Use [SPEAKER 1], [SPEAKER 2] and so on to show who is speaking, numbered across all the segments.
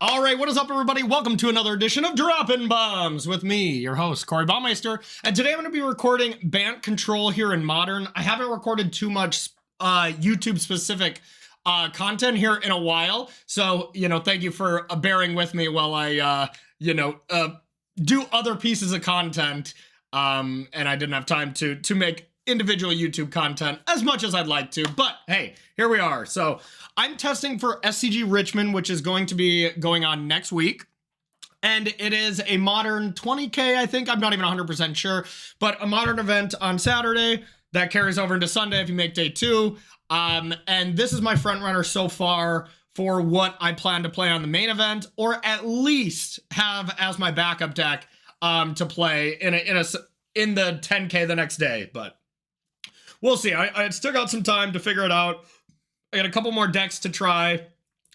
[SPEAKER 1] All right, what is up, everybody? Welcome to another edition of Droppin'Baums with me, your host, Corey Baumeister. And today I'm going to be recording Bant control here in Modern. I haven't recorded too much YouTube-specific content here in a while. So, thank you for bearing with me while I, do other pieces of content. And I didn't have time to make individual YouTube content as much as I'd like to, but hey, here we are. So I'm testing for SCG Richmond, which is going to be going on next week. And it is a Modern 20K, I think. I'm not even 100% sure, but a Modern event on Saturday that carries over into Sunday if you make day 2. And this is my front runner so far for what I plan to play on the main event, or at least have as my backup deck to play in the 10K the next day. But we'll see. I still got some time to figure it out. I got a couple more decks to try,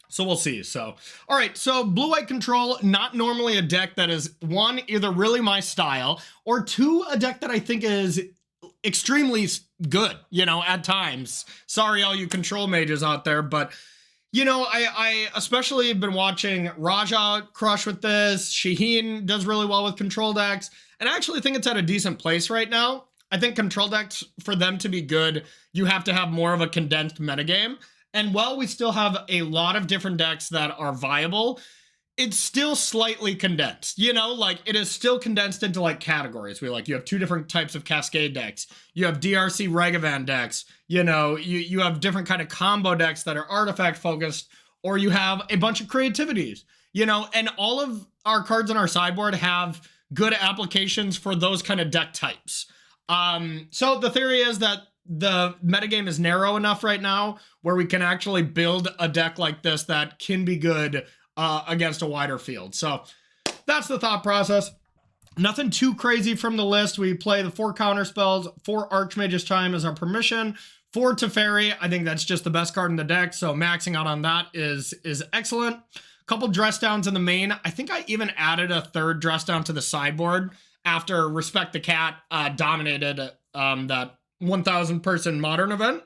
[SPEAKER 1] so we'll see. So, all right, so blue-white control, not normally a deck that is, one, either really my style, or two, a deck that I think is extremely good, at times. Sorry, all you control mages out there, but, I especially have been watching Raja crush with this. Shaheen does really well with control decks, and I actually think it's at a decent place right now. I think control decks, for them to be good, you have to have more of a condensed metagame. And while we still have a lot of different decks that are viable, it's still slightly condensed. It is still condensed into categories. You have two different types of Cascade decks. You have DRC Ragavan decks. You have different kind of combo decks that are artifact focused, or you have a bunch of creativities. And all of our cards in our sideboard have good applications for those kind of deck types. So the theory is that the metagame is narrow enough right now where we can actually build a deck like this that can be good against a wider field. So that's the thought process. Nothing too crazy from the list. We play the 4 counter spells, 4 Archmage's Chime as our permission, 4 Teferi. I think that's just the best card in the deck, so maxing out on that is excellent. A couple dress downs in the main. I think I even added a 3rd dress down to the sideboard after Respect the Cat dominated that 1,000 person Modern event.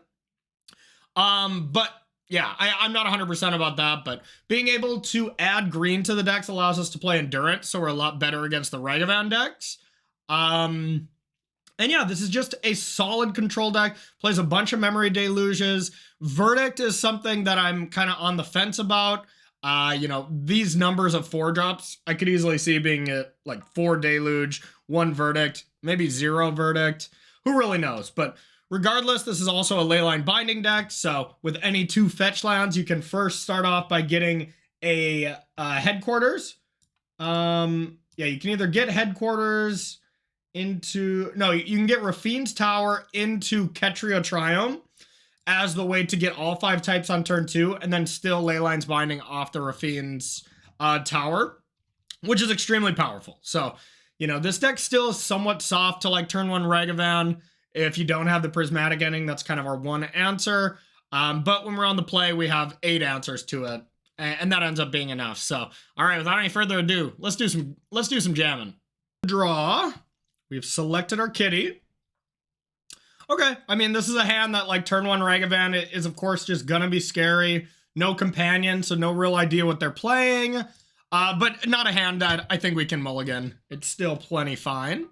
[SPEAKER 1] But yeah, I'm not 100% about that, but being able to add green to the decks allows us to play Endurance, so we're a lot better against the Ragavan decks. And yeah, this is just a solid control deck. Plays a bunch of Memory Deluges. Verdict is something that I'm kind of on the fence about. These numbers of 4 drops, I could easily see being at 4 Deluge, 1 Verdict, maybe 0 Verdict. Who really knows? But regardless, this is also a Leyline Binding deck, so with any 2 fetch lands, you can first start off by getting a Headquarters. Yeah, you can either get Headquarters into... No, you can get Rafine's Tower into Ketria Triome as the way to get all 5 types on turn 2, and then still Leyline's Binding off the Rafine's Tower, which is extremely powerful. So, this deck still is somewhat soft to turn 1 Ragavan. If you don't have the Prismatic Ending, that's kind of our one answer. But when we're on the play, we have 8 answers to it, and that ends up being enough. So, all right, without any further ado, let's do some jamming. Draw. We've selected our kitty. Okay, I mean, this is a hand that, turn 1 Ragavan is, of course, just gonna be scary. No companion, so no real idea what they're playing. But not a hand that I think we can mulligan. It's still plenty fine.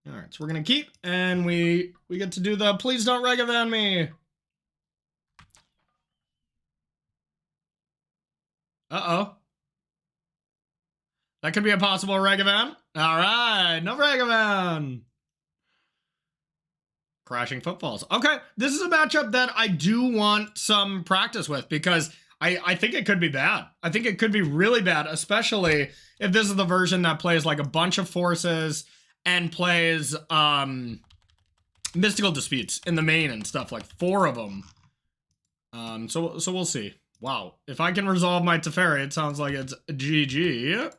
[SPEAKER 1] All right, so we're gonna keep, and we get to do the please don't Ragavan me. Uh-oh. That could be a possible Ragavan. All right, no Ragavan. Crashing Footfalls. Okay, this is a matchup that I do want some practice with, because I think it could be bad. I think it could be really bad, especially if this is the version that plays a bunch of forces and plays Mystical Disputes in the main and stuff, 4 of them. So we'll see. Wow, if I can resolve my Teferi, it sounds like it's GG.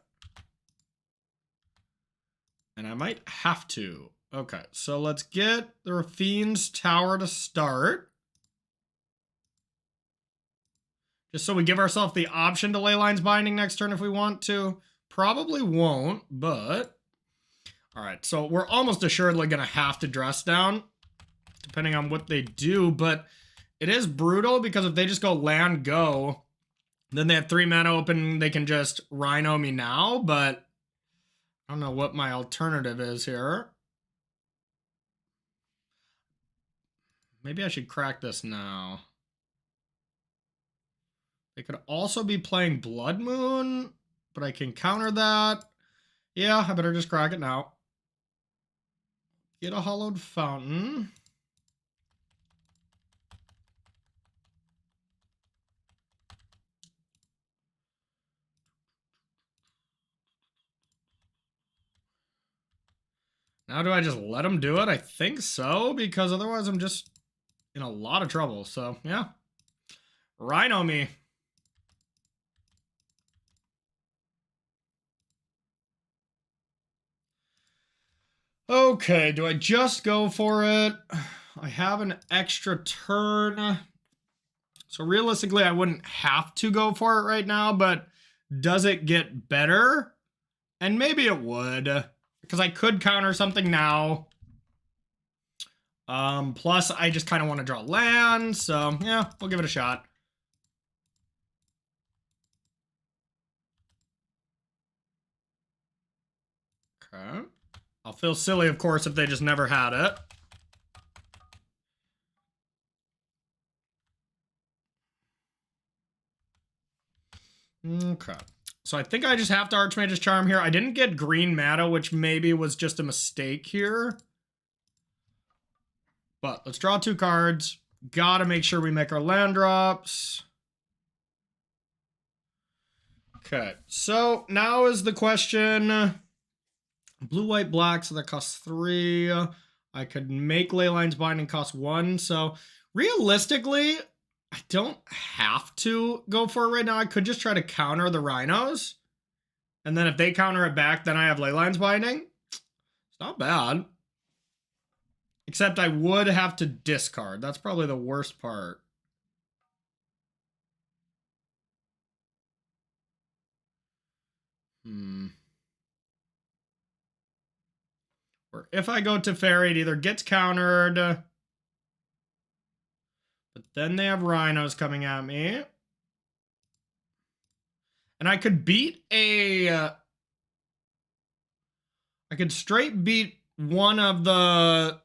[SPEAKER 1] And I might have to. Okay, so let's get the Rafine's Tower to start. Just so we give ourselves the option to Leyline's Binding next turn if we want to. Probably won't, but... All right, so we're almost assuredly going to have to dress down, depending on what they do, but it is brutal because if they just go land go, Then they have 3 mana open. They can just Rhino me now, but I don't know what my alternative is here. Maybe I should crack this now. They could also be playing Blood Moon, but I can counter that. Yeah, I better just crack it now. Get a Hollowed Fountain. Now do I just let him do it? I think so, because otherwise I'm just in a lot of trouble. So, yeah. Rhino me. Okay, do I just go for it? I have an extra turn. So realistically, I wouldn't have to go for it right now, but does it get better? And maybe it would, because I could counter something now. Plus, I just kind of want to draw land, so yeah, we'll give it a shot. Okay. I'll feel silly, of course, if they just never had it. Okay. So I think I just have to Archmage's Charm here. I didn't get green mana, which maybe was just a mistake here. But let's draw 2 cards. Gotta make sure we make our land drops. Okay, so now is the question. Blue, white, black, so that costs 3. I could make Leyline's Binding cost 1. So realistically, I don't have to go for it right now. I could just try to counter the Rhinos. And then if they counter it back, then I have Leyline's Binding. It's not bad. Except I would have to discard. That's probably the worst part. Or if I go to Fairy, it either gets countered. But then they have Rhinos coming at me. And I could beat a... I could straight beat one of the...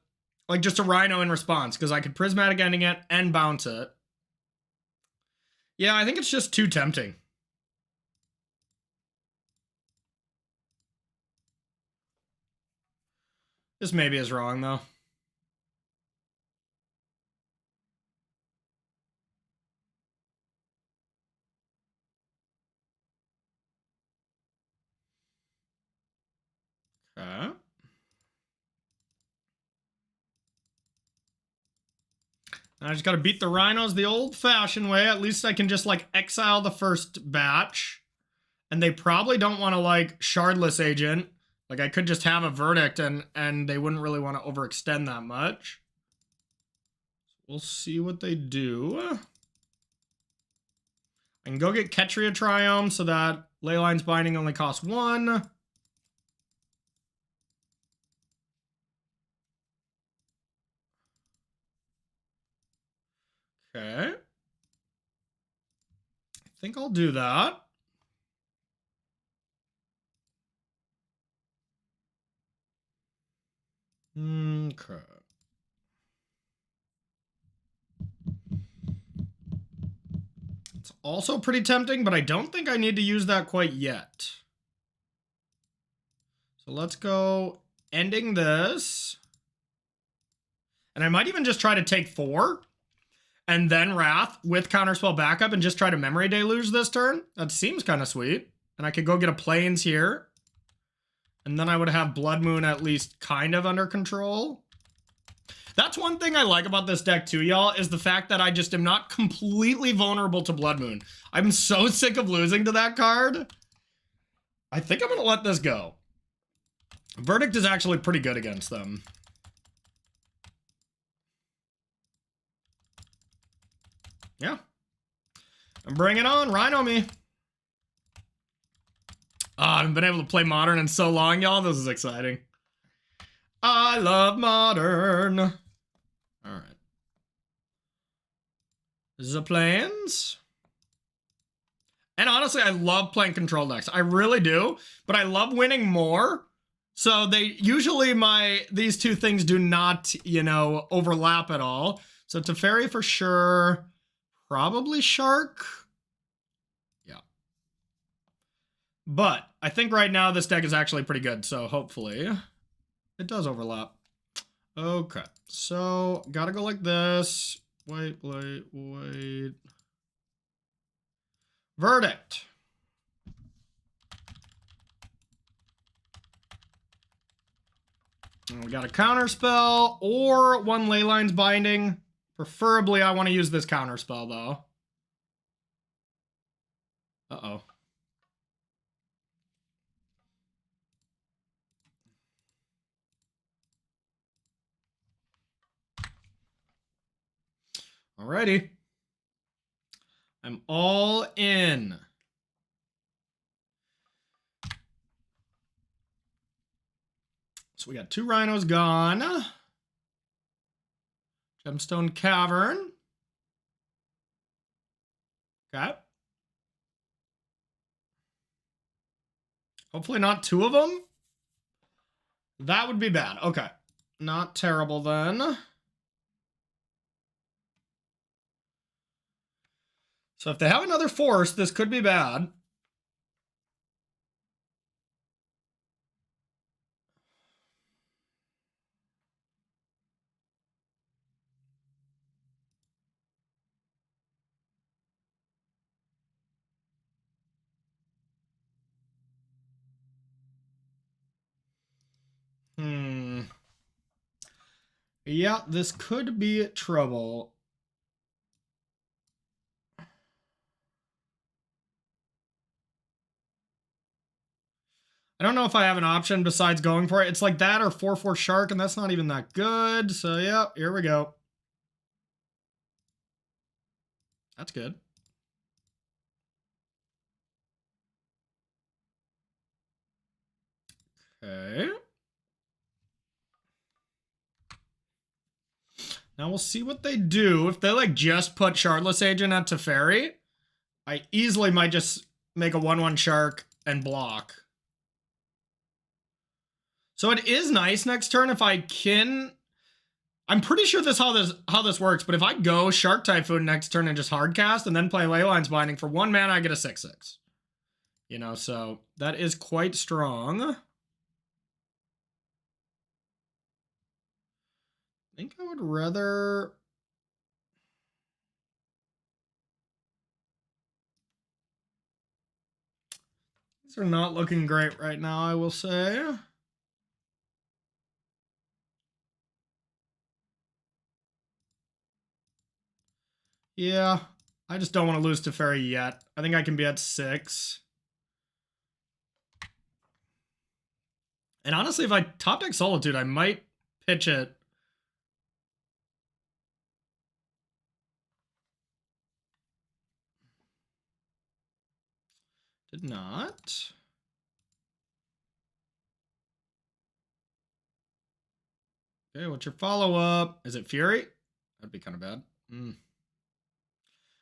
[SPEAKER 1] Like, just a Rhino in response, because I could Prismatic Ending it and bounce it. Yeah, I think it's just too tempting. This maybe is wrong, though. Okay. I just got to beat the Rhinos the old-fashioned way. At least I can just, like, exile the first batch. And they probably don't want to, like, Shardless Agent. Like, I could just have a Verdict, and they wouldn't really want to overextend that much. We'll see what they do. I can go get Ketria Triome so that Leyline's Binding only costs 1. Okay. I think I'll do that. Okay. It's also pretty tempting, but I don't think I need to use that quite yet. So let's go ending this. And I might even just try to take 4. And then Wrath with Counterspell backup and just try to Memory Deluge this turn. That seems kind of sweet. And I could go get a Plains here. And then I would have Blood Moon at least kind of under control. That's one thing I like about this deck too, y'all, is the fact that I just am not completely vulnerable to Blood Moon. I'm so sick of losing to that card. I think I'm going to let this go. Verdict is actually pretty good against them. Yeah. And bring it on. Rhino me. I haven't been able to play Modern in so long, y'all. This is exciting. I love Modern. All right. This is a Plains. And honestly, I love playing control decks. I really do, but I love winning more. So they usually these two things do not, you know, overlap at all. So Teferi for sure. Probably Shark. Yeah. But I think right now this deck is actually pretty good. So hopefully it does overlap. Okay. So gotta go like this. Wait. Verdict. And we got a counter spell or one Leyline's Binding. Preferably, I want to use this counter spell though. Uh-oh. Alrighty. I'm all in. So we got 2 Rhinos gone. Gemstone Cavern. Okay. Hopefully not 2 of them. That would be bad. Okay. Not terrible then. So if they have another force, this could be bad. Yeah, this could be trouble. I don't know if I have an option besides going for it. It's like that or 4/4 Shark, and that's not even that good. So, yeah, here we go. That's good. Okay. Now we'll see what they do. If they like just put Shardless Agent at Teferi, I easily might just make a 1/1 Shark and block. So it is nice next turn if I can. I'm pretty sure this how this works, but if I go Shark Typhoon next turn and just hardcast and then play Leyline's Binding for 1 mana, I get a 6/6. You know, so that is quite strong. I think I would rather... These are not looking great right now, I will say. Yeah, I just don't want to lose Teferi yet. I think I can be at 6. And honestly, if I top deck Solitude, I might pitch it. Did not. Okay, what's your follow-up? Is it Fury? That'd be kind of bad.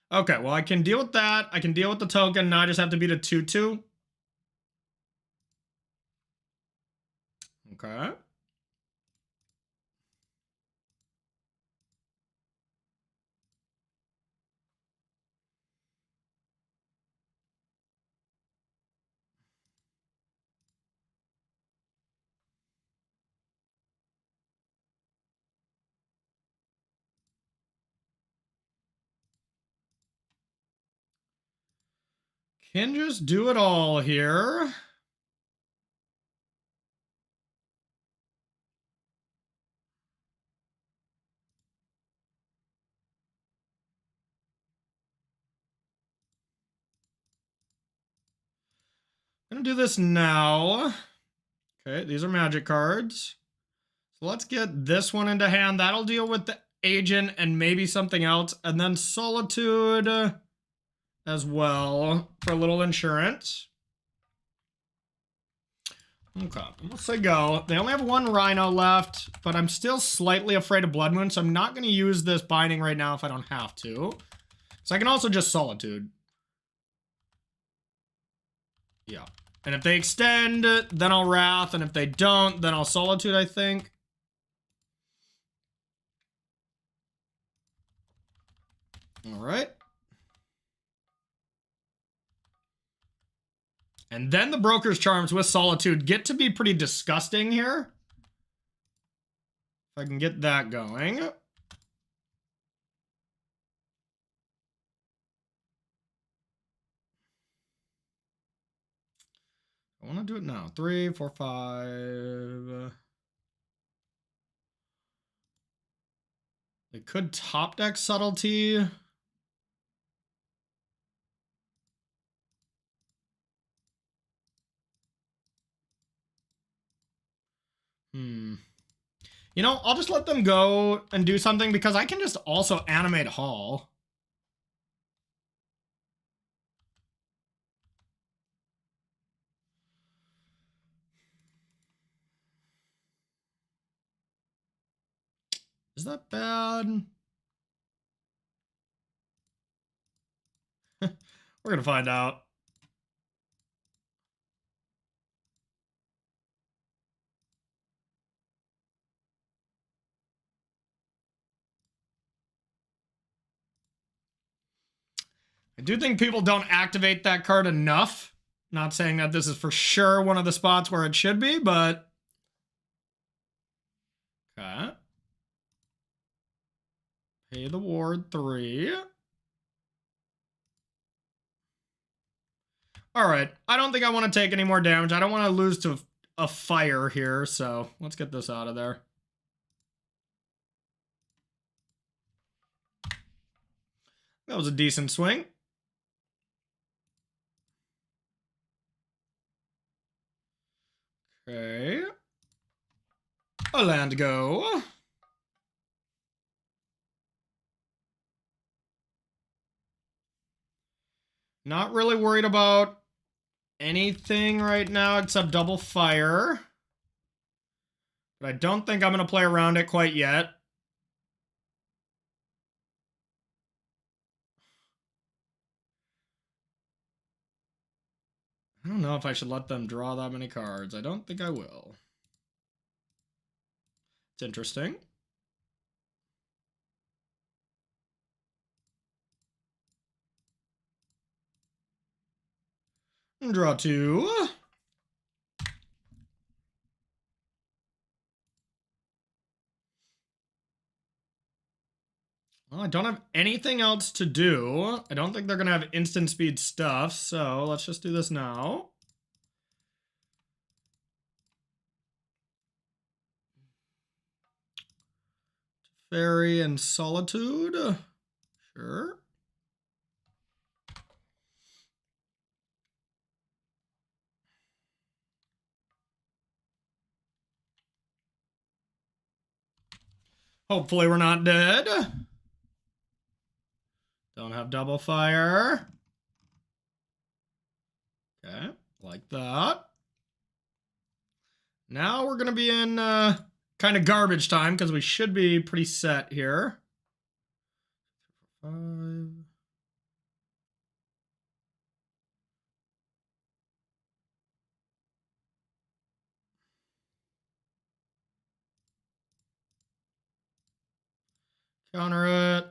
[SPEAKER 1] Okay, well, I can deal with that. I can deal with the token. Now I just have to beat a 2/2. Okay. Can just do it all here. I'm gonna do this now. Okay, these are magic cards. So let's get this one into hand. That'll deal with the agent and maybe something else. And then Solitude as well for a little insurance. Okay, let's say go. They only have 1 Rhino left, but I'm still slightly afraid of Blood Moon, so I'm not going to use this Binding right now if I don't have to. So I can also just Solitude. Yeah. And if they extend, then I'll Wrath, and if they don't, then I'll Solitude, I think. All right. And then the Broker's Charms with Solitude get to be pretty disgusting here. If I can get that going. I want to do it now. 3, 4, 5. They could top deck Subtlety. You know, I'll just let them go and do something because I can just also animate Hall. Is that bad? We're gonna find out. I do think people don't activate that card enough. Not saying that this is for sure one of the spots where it should be, but... Okay. Pay the ward 3. Alright, I don't think I want to take any more damage. I don't want to lose to a fire here, so let's get this out of there. That was a decent swing. Okay. A land go. Not really worried about anything right now except double fire. But I don't think I'm going to play around it quite yet. I don't know if I should let them draw that many cards. I don't think I will. It's interesting. Draw 2. Well, I don't have anything else to do. I don't think they're going to have instant speed stuff, so let's just do this now. Fairy and Solitude. Sure. Hopefully we're not dead. Don't have double fire. Okay, like that. Now we're going to be in kind of garbage time because we should be pretty set here. 5. Counter it.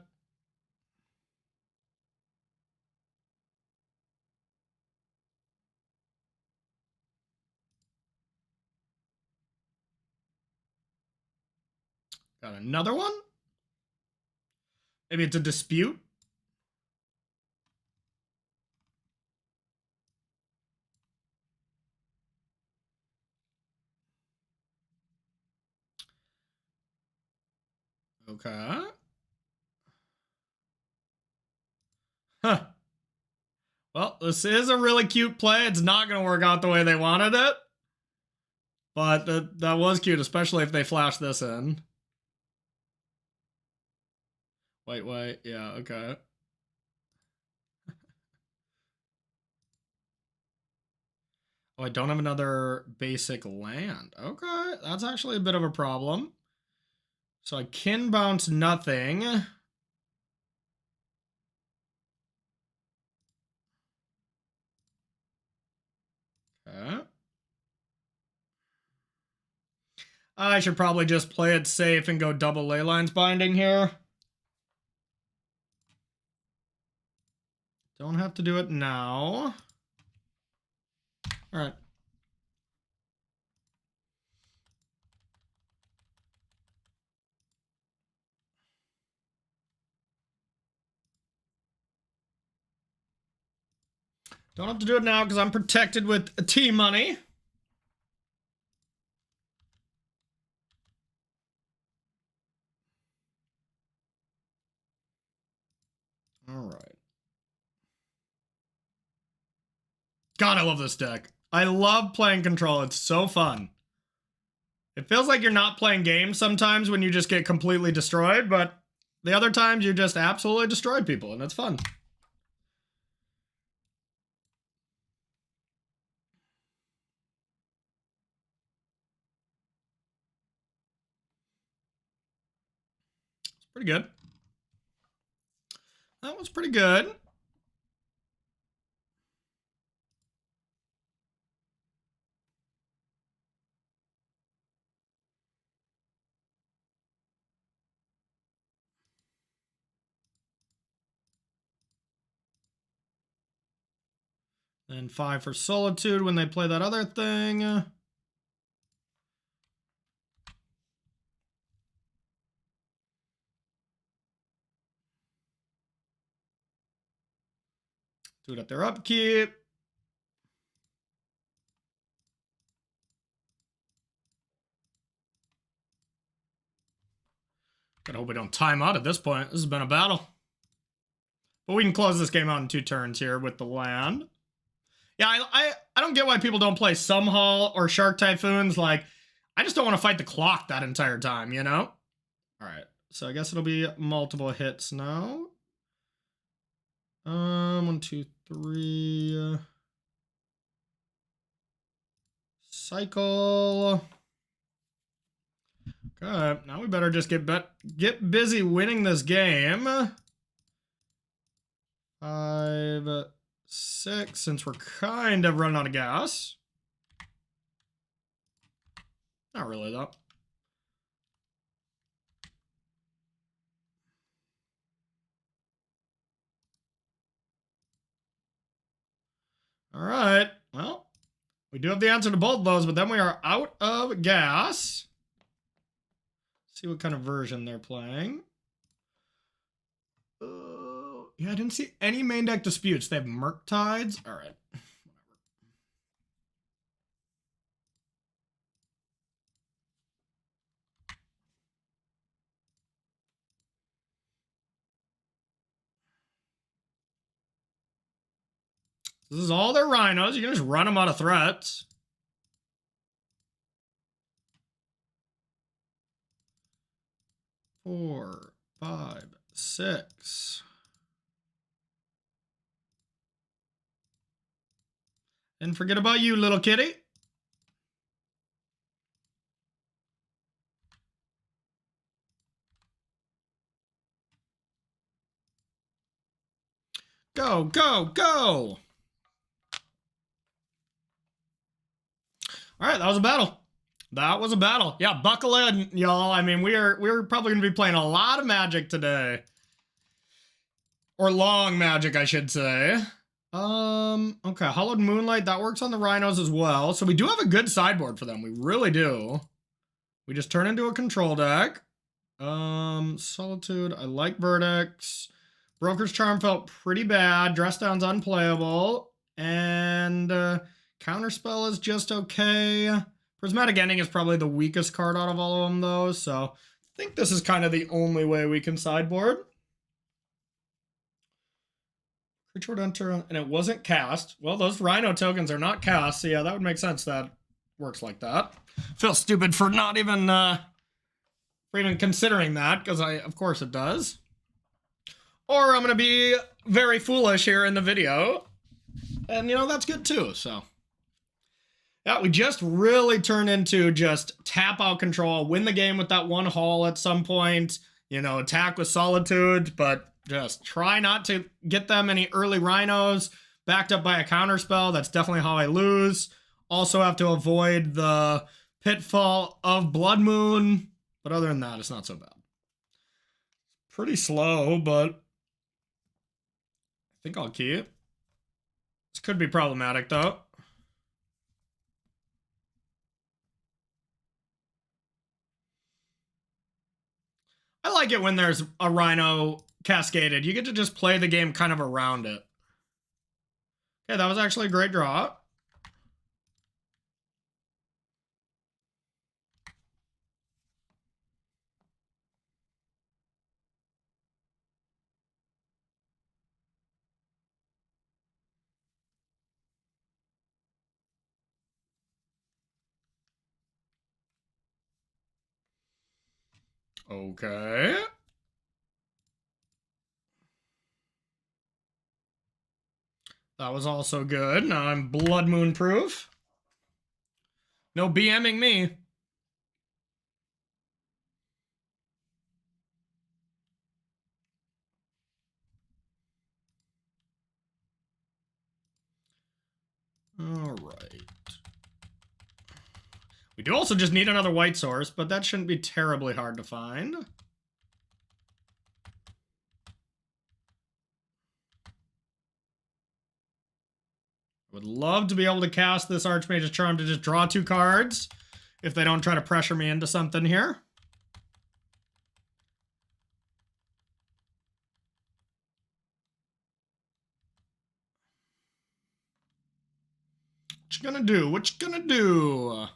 [SPEAKER 1] Got another one? Maybe it's a dispute? Okay. Huh. Well, this is a really cute play. It's not going to work out the way they wanted it. But that was cute, especially if they flash this in. Wait. Yeah, okay. Oh, I don't have another basic land. Okay, that's actually a bit of a problem. So I can bounce nothing. I should probably just play it safe and go double ley lines binding here. Don't have to do it now. All right. Don't have to do it now because I'm protected with T-money. All right. God, I love this deck. I love playing Control. It's so fun. It feels like you're not playing games sometimes when you just get completely destroyed, but the other times you just absolutely destroy people, and it's fun. It's pretty good. That was pretty good. And 5 for Solitude when they play that other thing. Do it at their upkeep. Gotta hope we don't time out at this point. This has been a battle. But we can close this game out in 2 turns here with the land. Yeah, I don't get why people don't play Sumhall or Shark Typhoons. Like, I just don't want to fight the clock that entire time, you know? All right, so I guess it'll be multiple hits now. 1, 2, 3. Cycle. Okay, now we better just get busy winning this game. 5, 6, since we're kind of running out of gas. Not really, though. All right, well, we do have the answer to both of those, but then we are out of gas. See what kind of version they're playing. Yeah, I didn't see any main deck disputes. They have Murktides. All right. This is all their rhinos. You can just run them out of threats. Four, 5, 6. And forget about you, little kitty. Go, go, go. All right, that was a battle. That was a battle. Yeah, buckle in, y'all. I mean, we're probably going to be playing a lot of Magic today. Or long Magic, I should say. Okay, Hollowed Moonlight, that works on the rhinos as well. So we do have a good sideboard for them. We really do. We just turn into a control deck. Solitude, I like Verdicts. Broker's Charm felt pretty bad. Dress Down's unplayable. And Counterspell is just okay. Prismatic Ending is probably the weakest card out of all of them, though. So I think this is kind of the only way we can sideboard. Creature would enter, and it wasn't cast. Well, those Rhino tokens are not cast, so yeah, that would make sense that works like that. Feel stupid for not even, for even considering that, because of course it does. Or I'm going to be very foolish here in the video, and, you know, that's good too, so. Yeah, we just really turn into just tap out control, win the game with that 1 haul at some point, you know, attack with Solitude, but just try not to get them any early rhinos backed up by a counterspell. That's definitely how I lose. Also have to avoid the pitfall of Blood Moon. But other than that, it's not so bad. Pretty slow, but I think I'll keep. This could be problematic, though. I like it when there's a Rhino cascaded. You get to just play the game kind of around it. Okay, that was actually a great draw. Okay. That was also good. Now I'm Blood Moon proof. No BMing me. All right. We do also just need another white source, but that shouldn't be terribly hard to find. Would love to be able to cast this Archmage's Charm to just draw 2 cards if they don't try to pressure me into something here. What you gonna do? What you gonna do?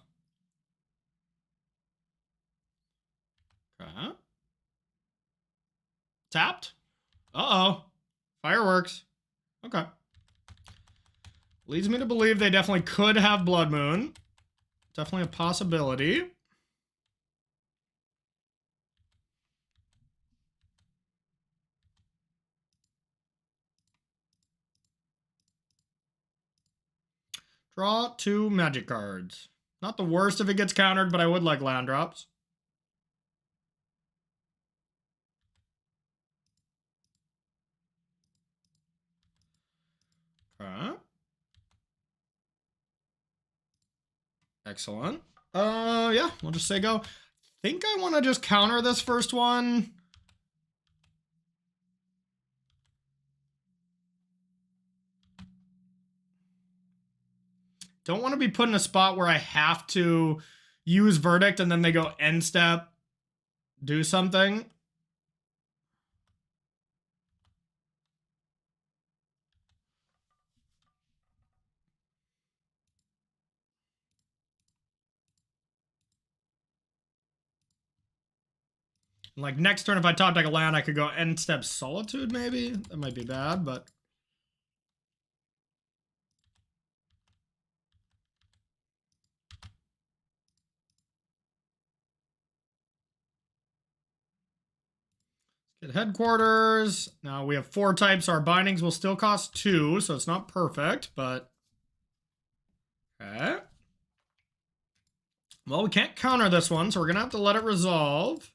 [SPEAKER 1] Okay. Tapped. Uh-oh. Fireworks. Okay. Leads me to believe they definitely could have Blood Moon. Definitely a possibility. Draw 2 magic cards. Not the worst if it gets countered, but I would like land drops. Okay. Excellent. Yeah, we'll just say go. I think I want to just counter this first one. Don't want to be put in a spot where I have to use Verdict and then they go end step, do something. Like next turn, if I top deck a land, I could go end step Solitude maybe. That might be bad, but get headquarters. Now we have 4 types. Our bindings will still cost 2, so it's not perfect, but okay. Well, we can't counter this one, so we're gonna have to let it resolve.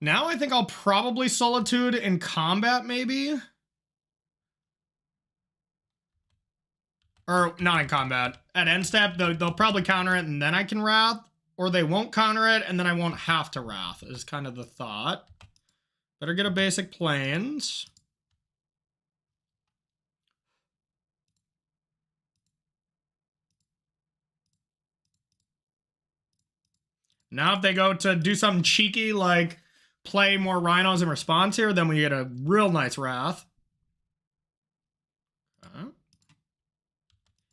[SPEAKER 1] Now I think I'll probably Solitude in combat, maybe. Or not in combat. At end step, they'll probably counter it and then I can Wrath. Or they won't counter it and then I won't have to Wrath, is kind of the thought. Better get a basic Plains. Now if they go to do something cheeky like play more Rhinos in response here, then we get a real nice Wrath.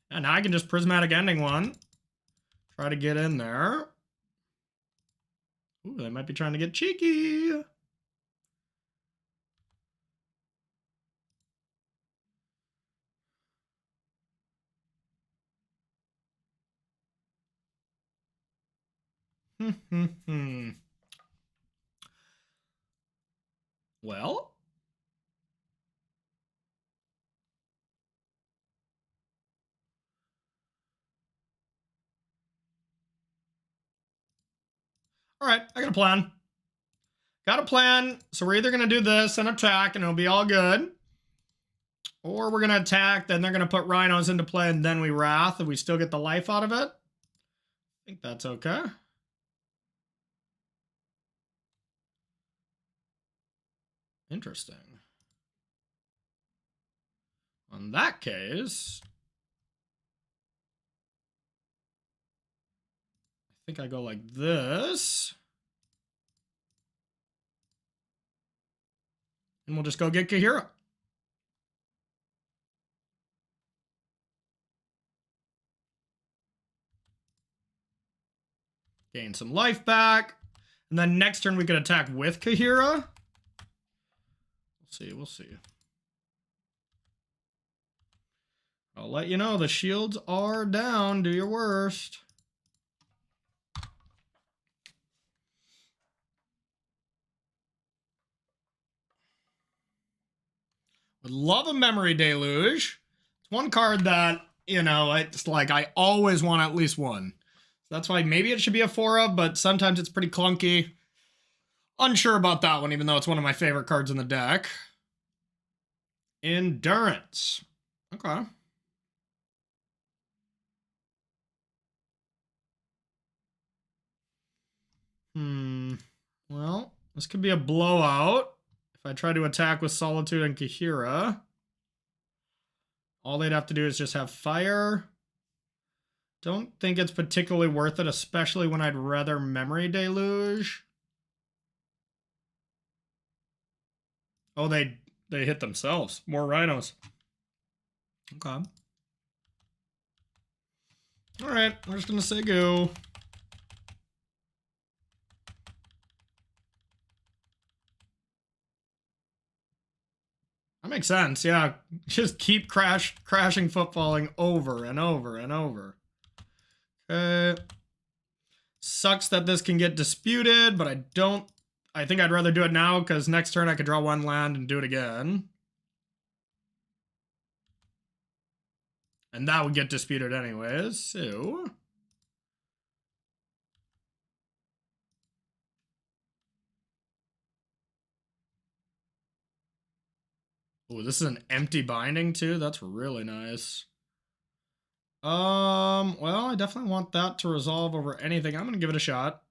[SPEAKER 1] And now I can just Prismatic Ending one. Try to get in there. Ooh, they might be trying to get cheeky. Well, All right, I got a plan. Got a plan. So we're either going to do this and attack and it'll be all good. Or we're going to attack, then they're going to put rhinos into play and then we wrath and we still get the life out of it. I think that's okay. Interesting. In that case, I think I go like this. And we'll just go get Kahira. Gain some life back. And then next turn we could attack with Kahira. We'll see. I'll let you know the shields are down. Do your worst. Would love a Memory Deluge. It's one card that, you know, it's like I always want at least one. So that's why maybe it should be a 4 of, but sometimes it's pretty clunky. Unsure about that one, even though it's one of my favorite cards in the deck. Endurance. Okay. Well, this could be a blowout. If I try to attack with Solitude and Kahira, all they'd have to do is just have fire. Don't think it's particularly worth it, especially when I'd rather Memory Deluge. Oh, they hit themselves. More rhinos. Okay. All right, we're just gonna say go. That makes sense, yeah. Just keep crashing footballing over and over and over. Okay. Sucks that this can get disputed, but I think I'd rather do it now because next turn I could draw 1 land and do it again. And that would get disputed anyways, so... Oh, this is an empty binding too? That's really nice. Well, I definitely want that to resolve over anything. I'm gonna give it a shot.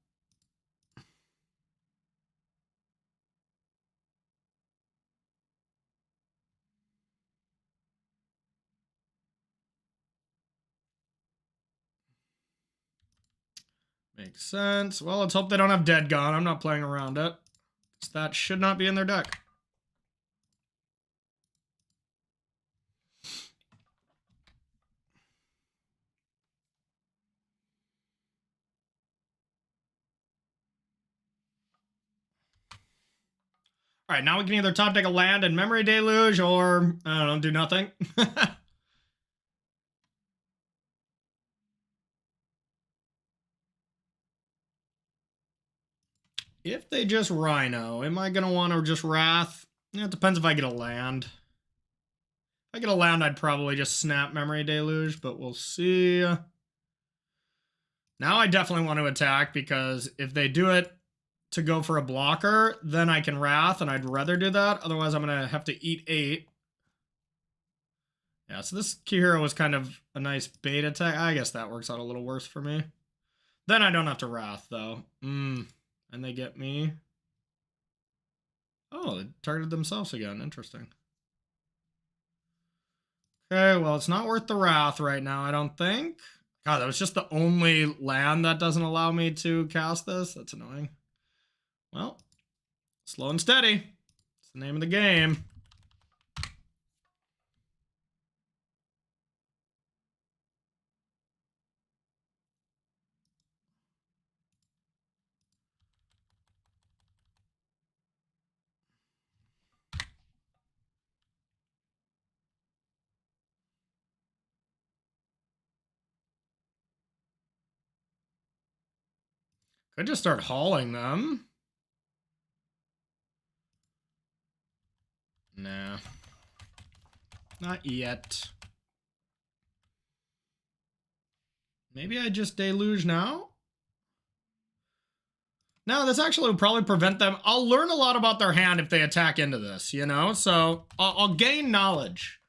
[SPEAKER 1] Makes sense. Well, let's hope they don't have Dead Gone. I'm not playing around it. That should not be in their deck. All right, now we can either top deck a land and Memory Deluge or, I don't know, do nothing. If they just Rhino, am I going to want to just Wrath? It depends if I get a land. If I get a land, I'd probably just snap Memory Deluge, but we'll see. Now I definitely want to attack because if they do it to go for a blocker, then I can Wrath, and I'd rather do that. Otherwise, I'm going to have to eat 8. Yeah, so this Kahira was kind of a nice bait attack. I guess that works out a little worse for me. Then I don't have to Wrath, though. And they get me. Oh, they targeted themselves again. Interesting. Okay, well, it's not worth the Wrath right now, I don't think. God, that was just the only land that doesn't allow me to cast this. That's annoying. Well, slow and steady. It's the name of the game. Could just start hauling them. Nah. Not yet. Maybe I just Deluge now? No, this actually will probably prevent them. I'll learn a lot about their hand if they attack into this, you know? So I'll gain knowledge.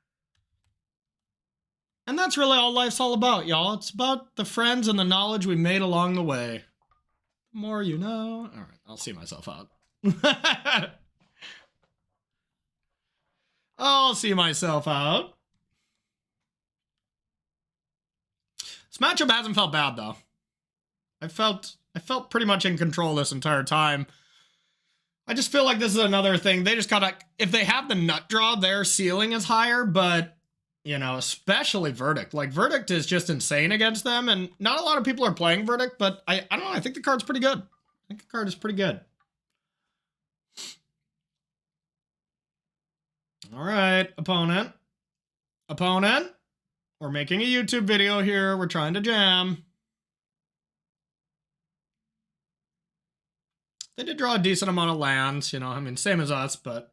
[SPEAKER 1] And that's really all life's all about, y'all. It's about the friends and the knowledge we made along the way. The more you know. All right, I'll see myself out. I'll see myself out. This matchup hasn't felt bad, though. I felt pretty much in control this entire time. I just feel like this is another thing. They just gotta, if they have the nut draw, their ceiling is higher, but, you know, especially Verdict. Like, Verdict is just insane against them, and not a lot of people are playing Verdict, but I don't know, I think the card's pretty good. I think the card is pretty good. All right, opponent. Opponent. We're making a YouTube video here. We're trying to jam. They did draw a decent amount of lands, you know, I mean, same as us, but...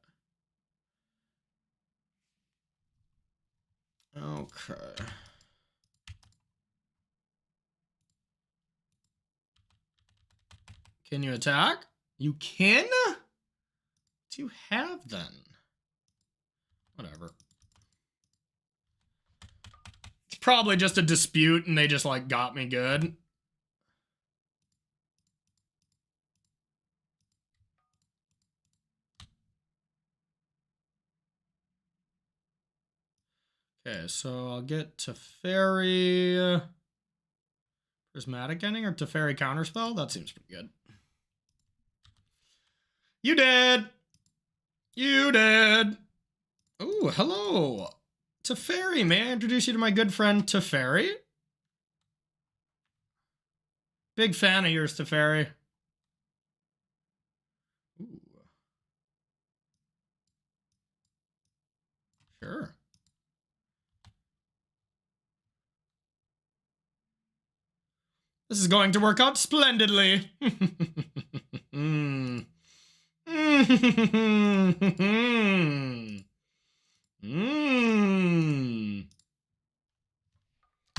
[SPEAKER 1] Okay. Can you attack? You can? What do you have, then? Whatever. It's probably just a dispute, and they just, like, got me good. Okay, so I'll get Teferi Prismatic Ending or Teferi Counterspell. That seems pretty good. You did! You did! Ooh, hello! Teferi, may I introduce you to my good friend Teferi? Big fan of yours, Teferi. Ooh. Sure. This is going to work out splendidly.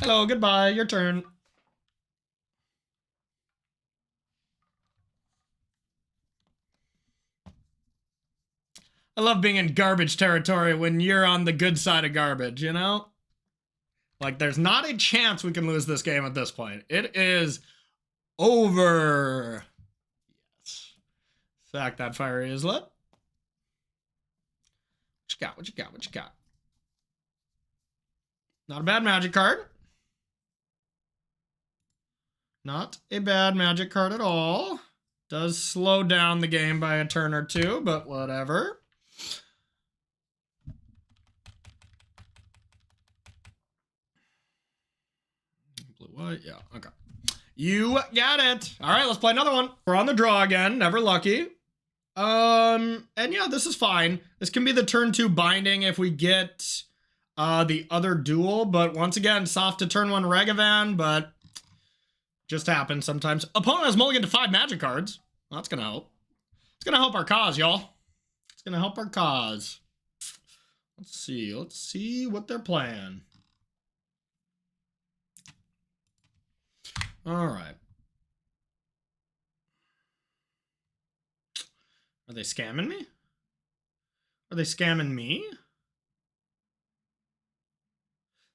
[SPEAKER 1] Hello, goodbye, your turn. I love being in garbage territory when you're on the good side of garbage, you know? Like, there's not a chance we can lose this game at this point. It is over. Yes. Sack that fiery islet. What you got? What you got? What you got? Not a bad magic card. Not a bad magic card at all. Does slow down the game by a turn or two, but whatever. Blue-white, yeah, okay. You got it. All right, let's play another one. We're on the draw again, never lucky. And yeah, this is fine. This can be the turn 2 binding if we get the other duel, but once again, soft to turn 1 Regavan, but just happens sometimes. Opponent has mulligan to 5 magic cards. Well, that's gonna help. It's gonna help our cause, y'all. It's gonna help our cause. Let's see what they're playing. All right. Are they scamming me? Are they scamming me?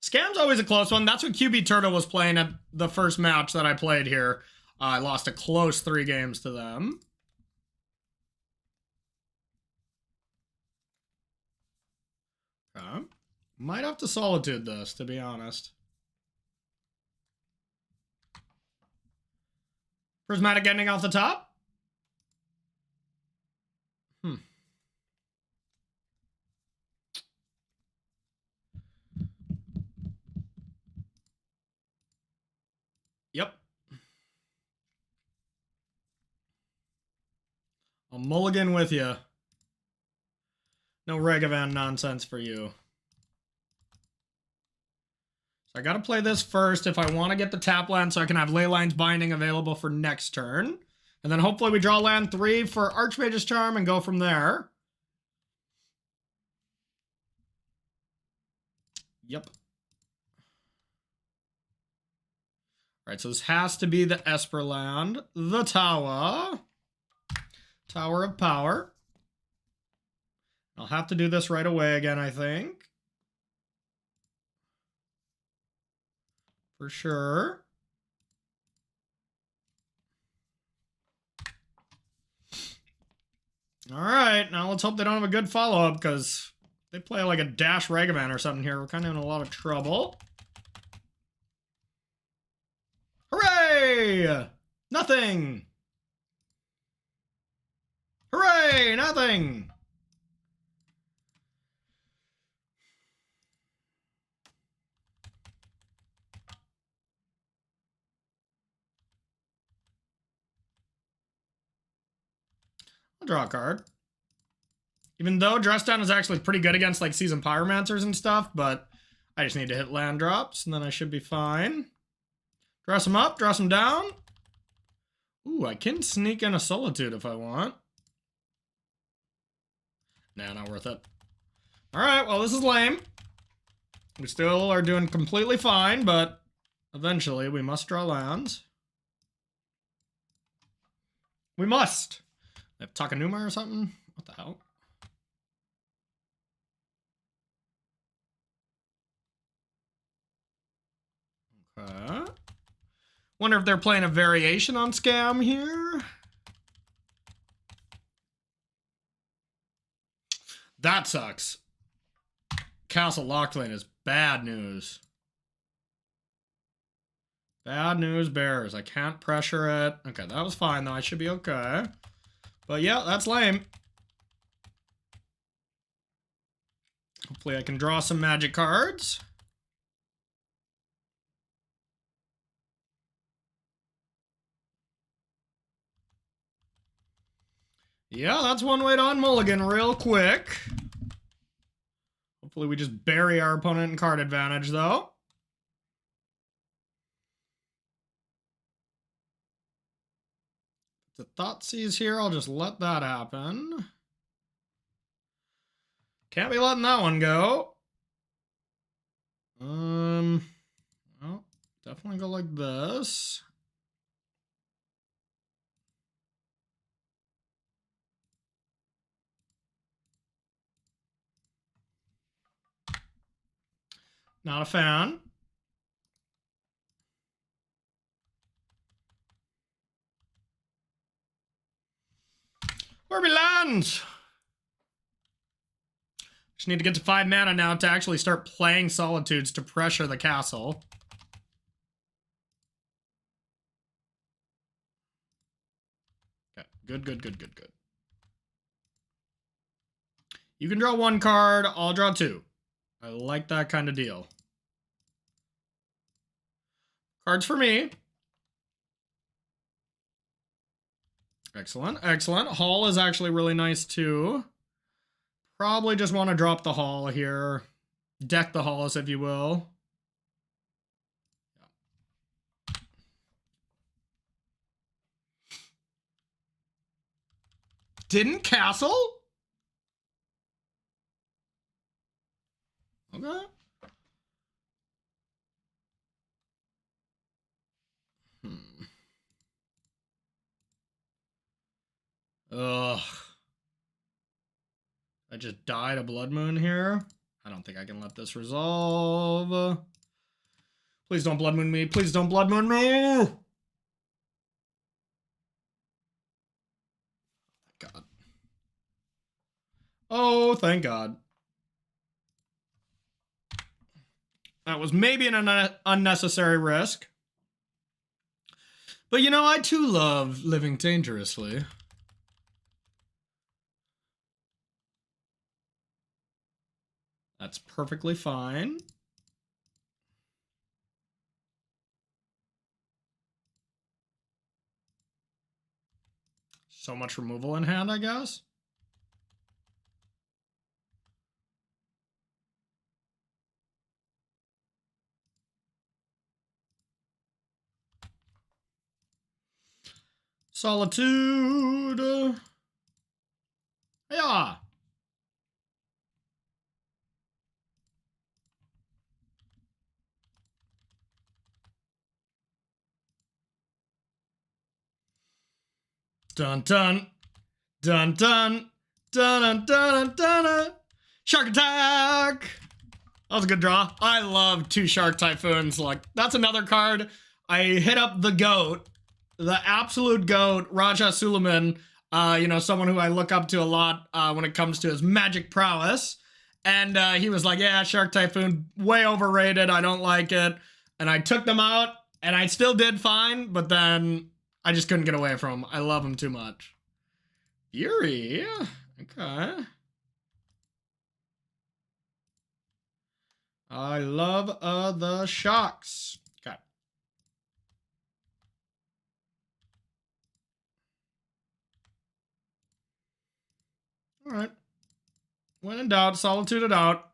[SPEAKER 1] Scam's always a close one. That's what QB Turtle was playing at the first match that I played here. I lost a close 3 games to them. Okay. Might have to Solitude this, to be honest. Prismatic Ending off the top. Yep. I'll mulligan with you. No Regavan nonsense for you. So I gotta play this first if I want to get the tap land so I can have Leyline's Binding available for next turn. And then hopefully we draw land 3 for Archmage's Charm and go from there. Yep. Alright, so this has to be the Esper land. The Tower. Tower of Power. I'll have to do this right away again, I think. For sure. All right, now let's hope they don't have a good follow-up, because they play like a Dash Regavan or something here. We're kind of in a lot of trouble. Hooray! Nothing! Hooray! Nothing! I'll draw a card. Even though Dress Down is actually pretty good against like Seasoned Pyromancers and stuff, but I just need to hit land drops and then I should be fine. Dress them up, dress them down. Ooh, I can sneak in a Solitude if I want. Nah, not worth it. Alright, well this is lame. We still are doing completely fine, but eventually we must draw lands. We must. I have Takanuma or something? What the hell? Okay. Wonder if they're playing a variation on Scam here. That sucks. Castle Locklane is bad news. Bad news bears. I can't pressure it. Okay, that was fine though. I should be okay. But yeah, that's lame. Hopefully I can draw some magic cards. Yeah, that's one way to unmulligan real quick. Hopefully we just bury our opponent in card advantage, though. If the Thoughtseize here, I'll just let that happen. Can't be letting that one go. Well, definitely go like this. Not a fan. Where we land? Just need to get to 5 mana now to actually start playing Solitudes to pressure the castle. Okay, good. You can draw 1 card, I'll draw 2. I like that kind of deal. Cards for me. Excellent. Hall is actually really nice too. Probably just want to drop the Hall here. Deck the Halls, if you will. Didn't castle? Okay. Ugh. I just died a Blood Moon here. I don't think I can let this resolve. Please don't Blood Moon me. Please don't Blood Moon me. God. Oh, thank God. That was maybe an unnecessary risk. But you know, I too love living dangerously. That's perfectly fine. So much removal in hand, I guess. Solitude. Yeah. Dun dun. Dun dun dun dun dun dun dun. Shark attack. That was a good draw. I love 2 Shark Typhoons. Like, that's another card. I hit up the GOAT, the absolute GOAT, Raja Suleiman, you know, someone who I look up to a lot when it comes to his magic prowess. And he was like, yeah, Shark Typhoon, way overrated. I don't like it. And I took them out, and I still did fine, but then I just couldn't get away from them. I love them too much. Fury. Okay. I love the shocks. Okay. All right. When in doubt, solitude it out.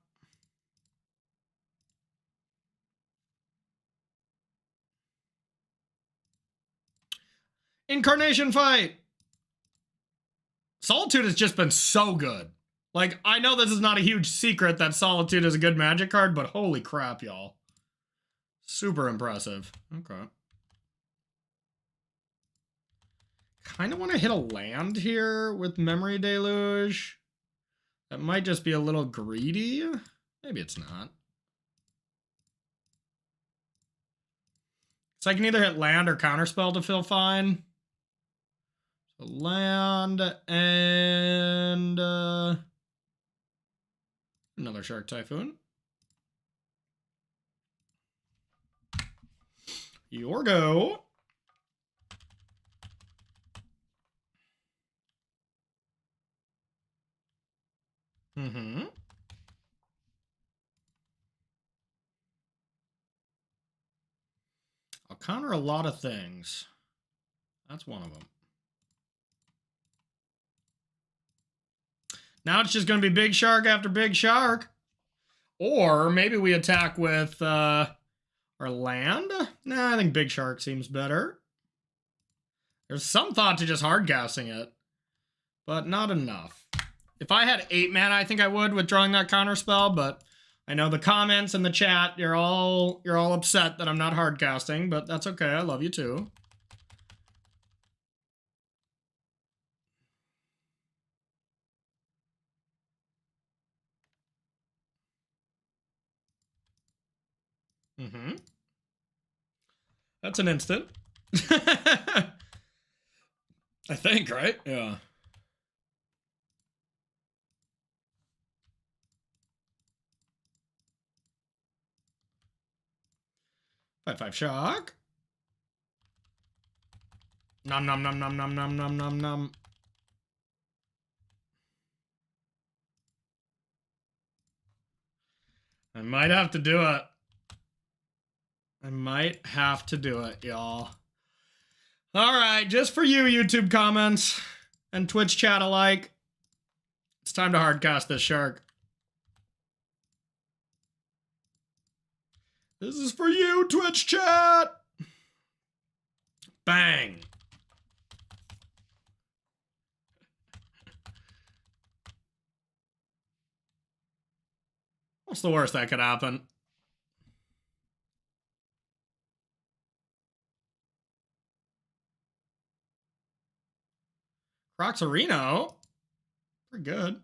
[SPEAKER 1] Incarnation fight. Solitude has just been so good. Like, I know this is not a huge secret that Solitude is a good Magic card, but holy crap, y'all. Super impressive. Okay. Kind of want to hit a land here with Memory Deluge. That might just be a little greedy. Maybe it's not. So I can either hit land or counterspell to feel fine. So land and another Shark Typhoon. Your go. I'll counter a lot of things. That's one of them. Now it's just going to be big shark after big shark. Or maybe we attack with our land. Nah, I think big shark seems better. There's some thought to just hard gassing it, but not enough. If I had 8 mana, I think I would with drawing that counter spell, but I know the comments in the chat, you're all upset that I'm not hard casting, but that's okay. I love you too. That's an instant. I think, right? Yeah. 5/5 shock. Nom nom nom nom nom nom nom nom nom. I might have to do it. I might have to do it, y'all. All right, just for you, YouTube comments and Twitch chat alike, it's time to hardcast this shark. This is for you, Twitch chat. Bang. What's the worst that could happen? Croxarino. Pretty good.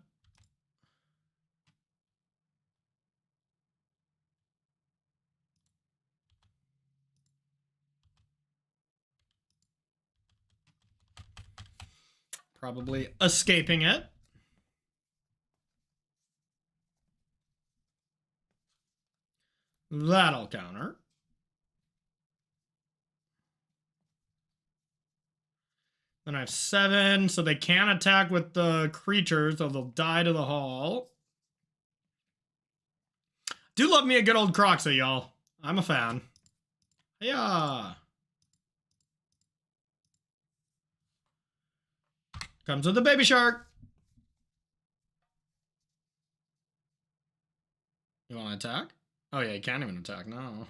[SPEAKER 1] Probably escaping it. That'll counter. Then I have 7, so they can attack with the creatures, so they'll die to the hall. Do love me a good old Croxa, y'all. I'm a fan. Yeah. Comes with the baby shark. You want to attack? Oh yeah, you can't even attack, no.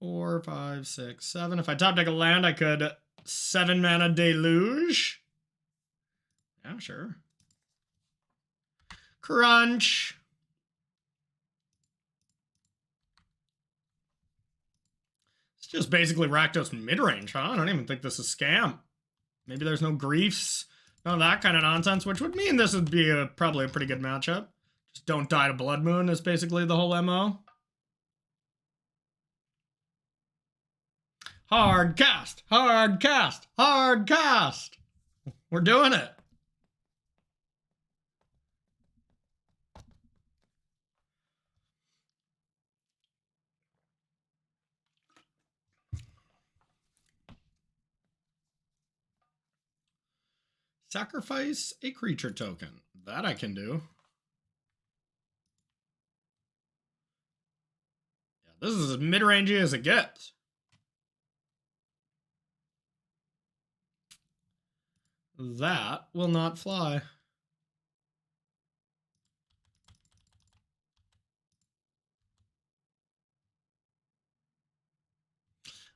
[SPEAKER 1] 4, 5, 6, 7. If I top deck a land, I could 7 mana Deluge. Yeah, sure. Crunch. It's just basically Rakdos mid-range, huh? I don't even think this is scam. Maybe there's no griefs. None of that kind of nonsense, which would mean this would be probably a pretty good matchup. Just don't die to Blood Moon is basically the whole MO. Hard cast, hard cast, hard cast. We're doing it. Sacrifice a creature token. That I can do. Yeah, this is as mid-rangey as it gets. That will not fly.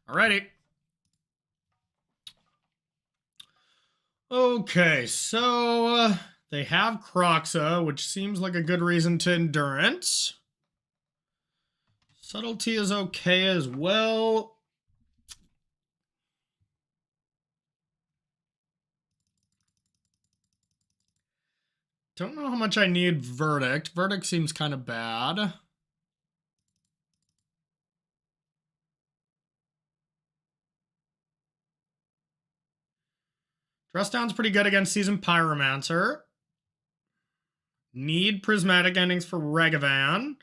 [SPEAKER 1] Alrighty. Okay, so they have Croxa, which seems like a good reason to Endurance. Subtlety is okay as well. Don't know how much I need Verdict. Verdict seems kind of bad. Dress Down's pretty good against Seasoned Pyromancer. Need Prismatic Endings for Regavan.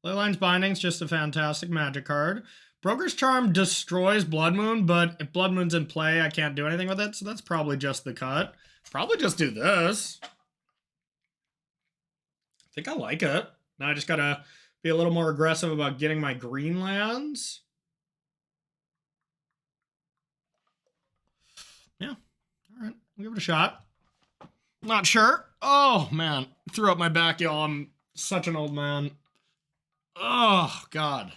[SPEAKER 1] Leyline's Binding's just a fantastic magic card. Broker's Charm destroys Blood Moon, but if Blood Moon's in play, I can't do anything with it, so that's probably just the cut. Probably just do this. I think I like it. Now I just gotta be a little more aggressive about getting my green lands. Yeah, all right, we'll give it a shot. Not sure. Oh, man. Threw up my back, y'all. I'm such an old man. Oh, God.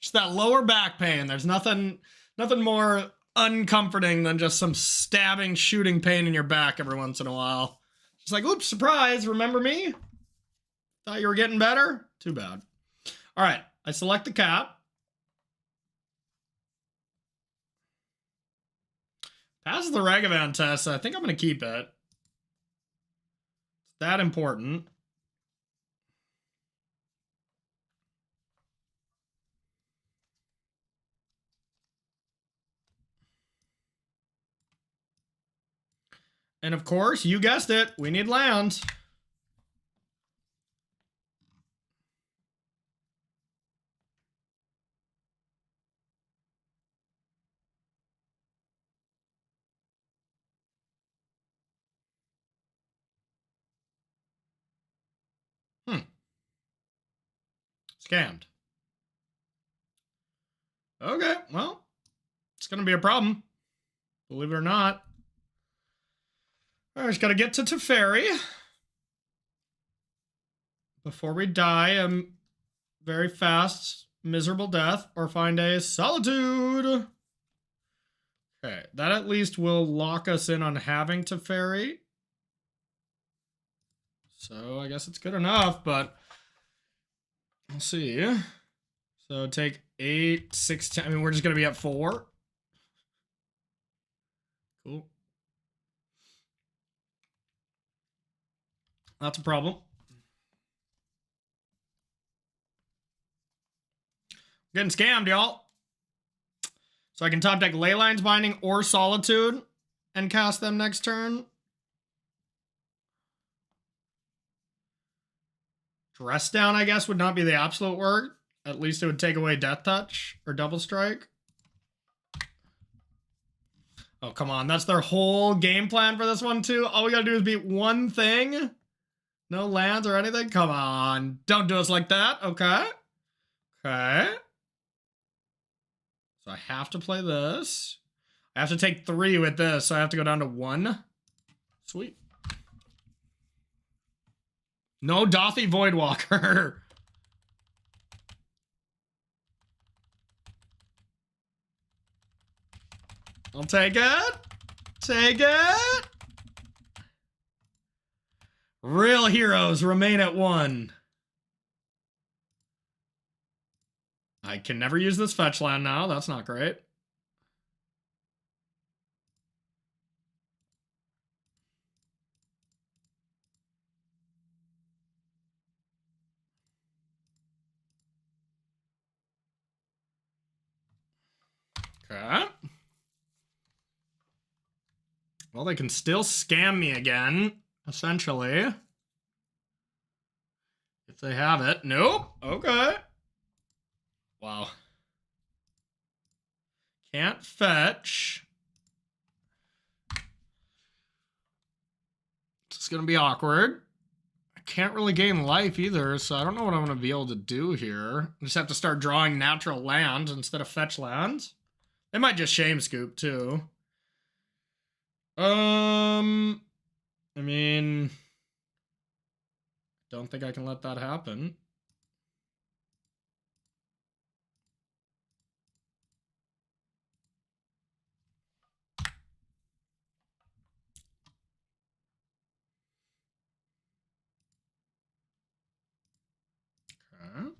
[SPEAKER 1] Just that lower back pain. There's nothing more uncomforting than just some stabbing, shooting pain in your back every once in a while. Just like, oops, surprise. Remember me? Thought you were getting better? Too bad. All right. I select the cat. Passes the Regavan test, so I think I'm going to keep it. It's that important. And of course, you guessed it, we need lands. Scammed. Okay, well, it's going to be a problem. Believe it or not. All right, just got to get to Teferi. Before we die a very fast, miserable death, or find a Solitude. Okay, that at least will lock us in on having Teferi. So I guess it's good enough, but we'll see. So take 8, 6, 10. I mean, we're just going to be at 4. Cool. That's a problem. Getting scammed, y'all. So I can top deck Leyline's Binding or Solitude and cast them next turn. Dress Down, I guess, would not be the absolute word. At least it would take away Death Touch or Double Strike. Oh, come on. That's their whole game plan for this one, too? All we gotta do is beat one thing? No lands or anything? Come on. Don't do us like that. Okay. Okay. So I have to play this. I have to take 3 with this, so I have to go down to 1. Sweet. No Dothy Voidwalker. I'll take it. Take it. Real heroes remain at 1. I can never use this fetch land now. That's not great. Well, they can still scam me again, essentially. If they have it. Nope. Okay. Wow. Can't fetch. It's going to be awkward. I can't really gain life either, so I don't know what I'm going to be able to do here. I just have to start drawing natural lands instead of fetch lands. They might just shame scoop, too. I mean, don't think I can let that happen. Okay.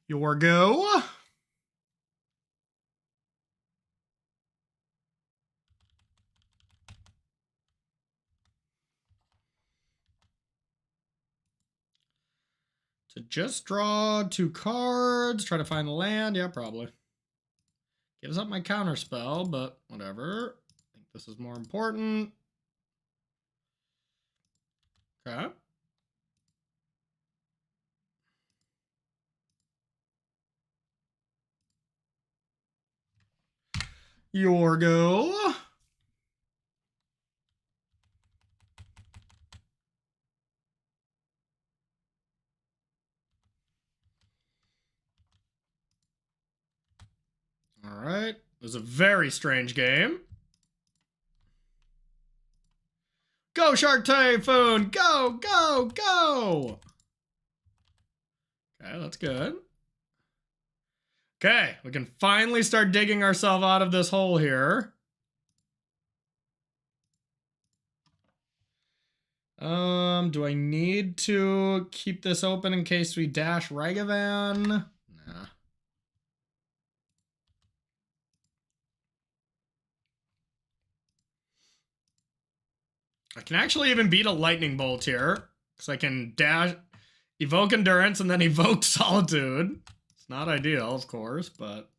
[SPEAKER 1] Your go. To just draw 2 cards, try to find the land. Yeah, probably. Gives up my counter spell, but whatever. I think this is more important. Okay. Your go. All right. It was a very strange game. Go, Shark Typhoon! Go, go, go! Okay, that's good. Okay, we can finally start digging ourselves out of this hole here. Do I need to keep this open in case we dash Ragavan? Nah. I can actually even beat a lightning bolt here, because I can dash, evoke endurance, and then evoke solitude. It's not ideal, of course, but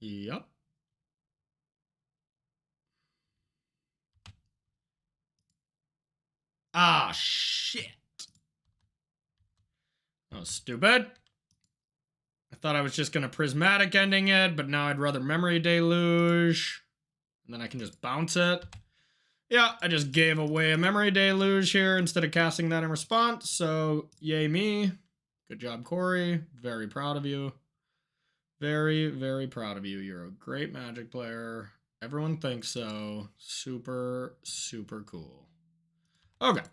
[SPEAKER 1] yep. Ah, shit. That was stupid. I thought I was just going to prismatic ending it, but now I'd rather memory deluge. And then I can just bounce it. Yeah, I just gave away a memory deluge here instead of casting that in response. So, yay me. Good job, Corey. Very proud of you. Very, very proud of you. You're a great Magic player. Everyone thinks so. Super, super cool. Okay.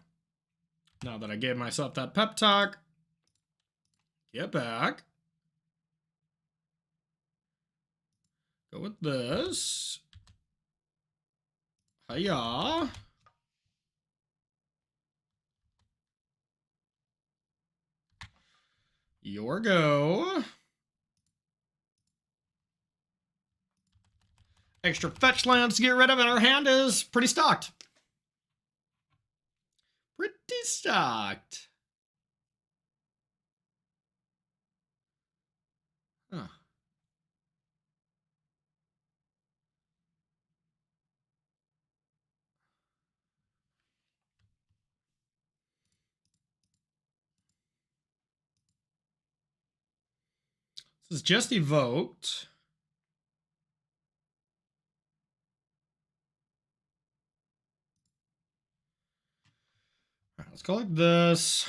[SPEAKER 1] Now that I gave myself that pep talk, get back. Go with this. Hiya. Your go. Extra fetch lands to get rid of, and our hand is pretty stocked. Pretty stocked. Huh. This is just evoked. All right, let's go like this.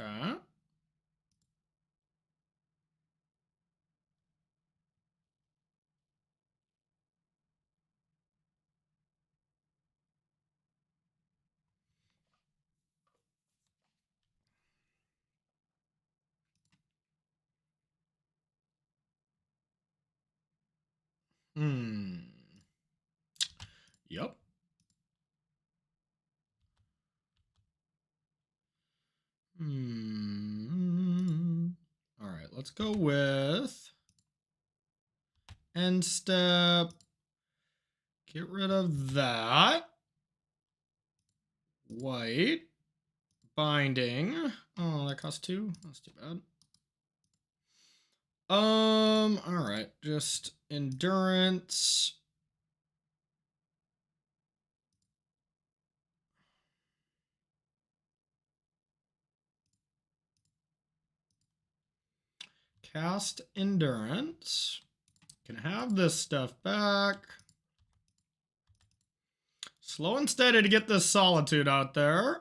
[SPEAKER 1] Okay. Yep. All right, let's go with end step. Get rid of that. White. Binding. Oh, that costs 2. That's too bad. All right. Just endurance. Cast endurance. Can have this stuff back. Slow and steady to get this solitude out there.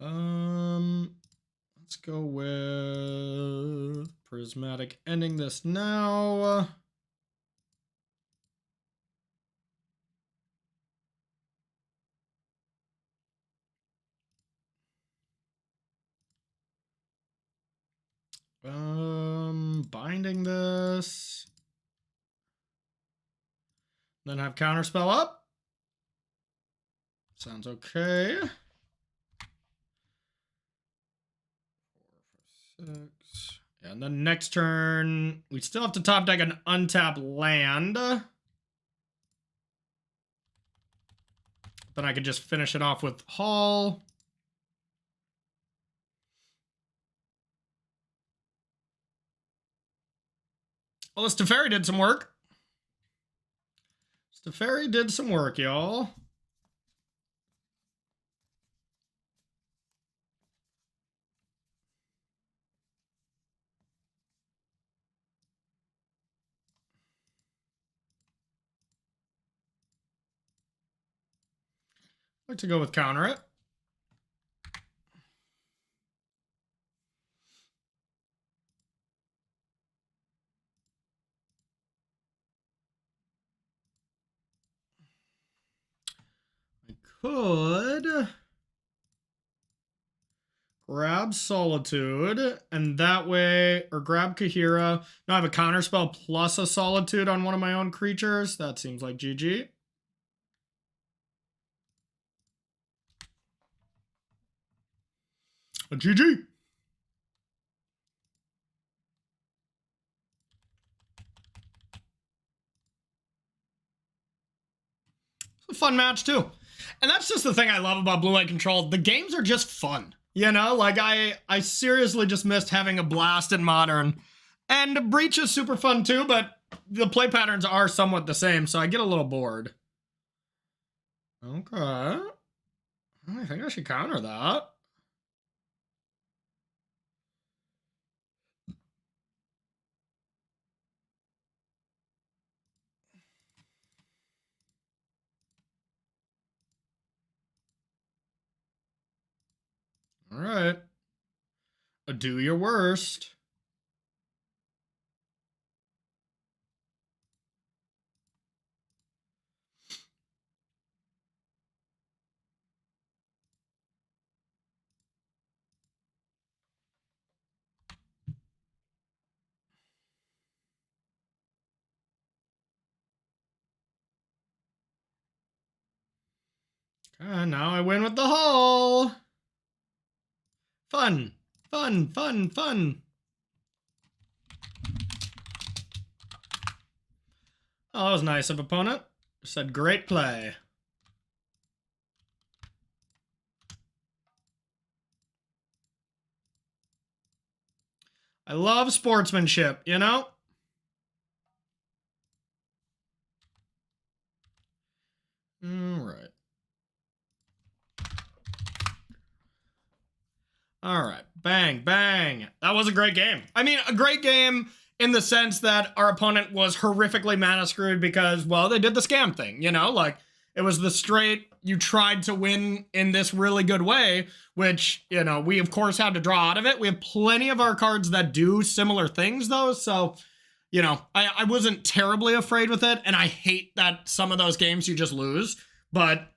[SPEAKER 1] Let's go with prismatic ending this now. Binding this. Then have counterspell up. Sounds okay. 4, 5, 6. And then next turn, we still have to top deck an untapped land. Then I could just finish it off with Haul. Well, this Teferi did some work. Teferi did some work, y'all. I'd like to go with counter it. I could grab Solitude, and that way, or grab Kahira. Now I have a counterspell plus a Solitude on one of my own creatures. That seems like GG. A GG. It's a fun match too. And that's just the thing I love about Blue-White Control. The games are just fun. You know, like I seriously just missed having a blast in Modern. And Breach is super fun too, but the play patterns are somewhat the same, so I get a little bored. Okay. I think I should counter that. All right. Do your worst. Okay, now I win with the Haul. Fun, fun, fun, fun. Oh, that was nice of opponent. Said great play. I love sportsmanship, you know? All right. All right. Bang, bang. That was a great game. I mean, a great game in the sense that our opponent was horrifically mana screwed because, well, they did the scam thing, you know? Like, it was the straight, you tried to win in this really good way, which, you know, we, of course, had to draw out of it. We have plenty of our cards that do similar things, though, so, you know, I wasn't terribly afraid with it, and I hate that some of those games you just lose, but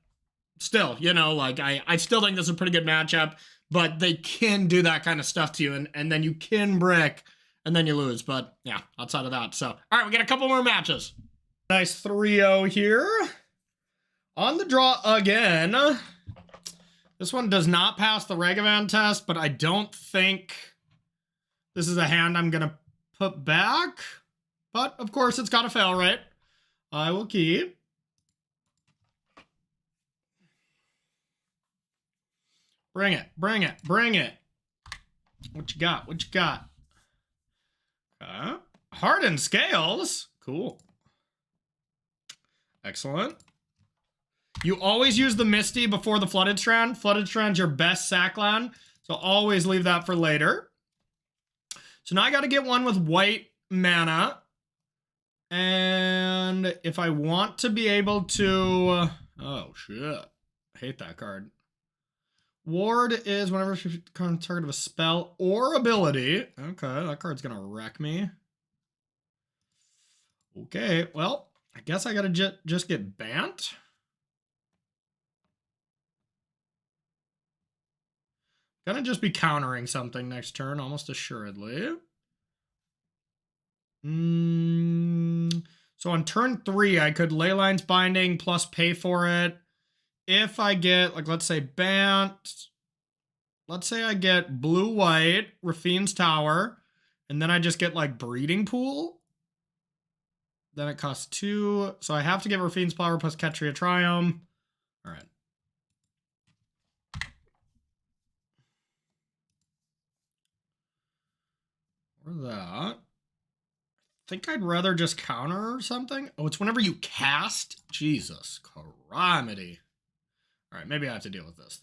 [SPEAKER 1] still, you know, like, I still think this is a pretty good matchup. But they can do that kind of stuff to you, and then you can brick, and then you lose. But, yeah, outside of that. So, all right, we got a couple more matches. Nice 3-0 here. On the draw again. This one does not pass the Ragavan test, but I don't think this is a hand I'm going to put back. But, of course, it's got to fail, right? I will keep. Bring it, bring it, bring it. What you got? What you got? Hardened scales. Cool. Excellent. You always use the Misty before the Flooded Strand. Flooded Strand's your best sack land, so always leave that for later. So now I got to get one with white mana. And if I want to be able to... oh, shit. I hate that card. Ward is whenever you target of a spell or ability. Okay, that card's going to wreck me. Okay, well, I guess I got to just get Bant. Gonna just be countering something next turn, almost assuredly. So on turn 3, I could Leyline's Binding plus pay for it. If I get, like, let's say Bant. Let's say I get blue-white, Rafine's Tower, and then I just get, like, Breeding Pool. Then it costs 2. So I have to get Rafine's Power plus Ketria Triumph. All right. Or that. I think I'd rather just counter or something. Oh, it's whenever you cast? Jesus Christ. All right, maybe I have to deal with this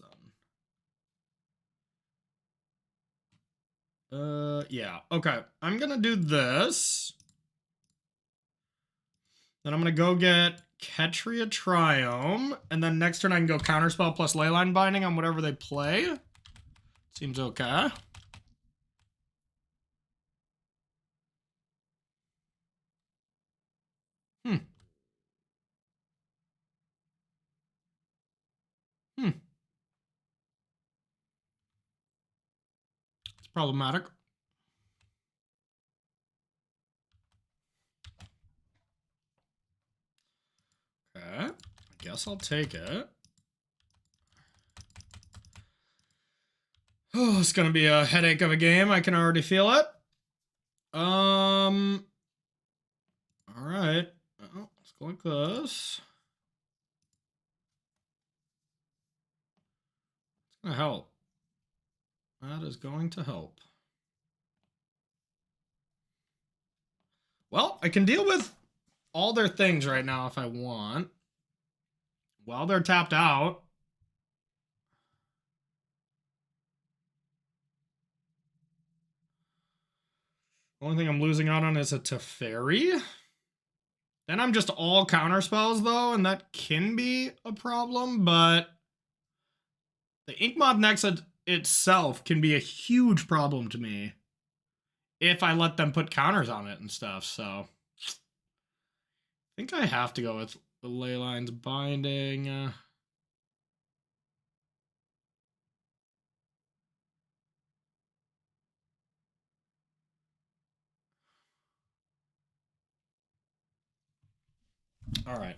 [SPEAKER 1] then. Yeah, okay. I'm gonna do this. Then I'm gonna go get Ketria Triome, and then next turn I can go Counterspell plus Leyline Binding on whatever they play. Seems okay. It's problematic. Okay, I guess I'll take it. Oh, it's gonna be a headache of a game. I can already feel it. All right. Oh, let's go like this. It's gonna help. That is going to help. Well, I can deal with all their things right now if I want. While they're tapped out. Only thing I'm losing out on is a Teferi. Then I'm just all counter spells though, and that can be a problem, but the Inkmoth Nexa itself can be a huge problem to me if I let them put counters on it and stuff, so I think I have to go with the Leyline's Binding. All right.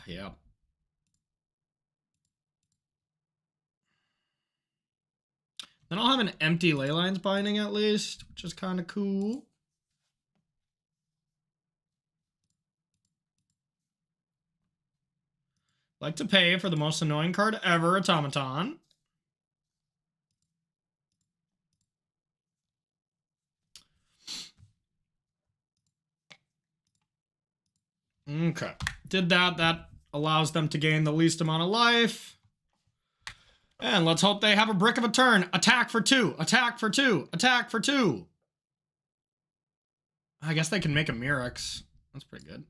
[SPEAKER 1] Yeah. Then I'll have an empty Leyline's Binding at least, which is kind of cool. Like to pay for the most annoying card ever, Automaton. Okay. Did that. That allows them to gain the least amount of life. And let's hope they have a brick of a turn. Attack for 2. Attack for 2. Attack for 2. I guess they can make a Mirrex. That's pretty good.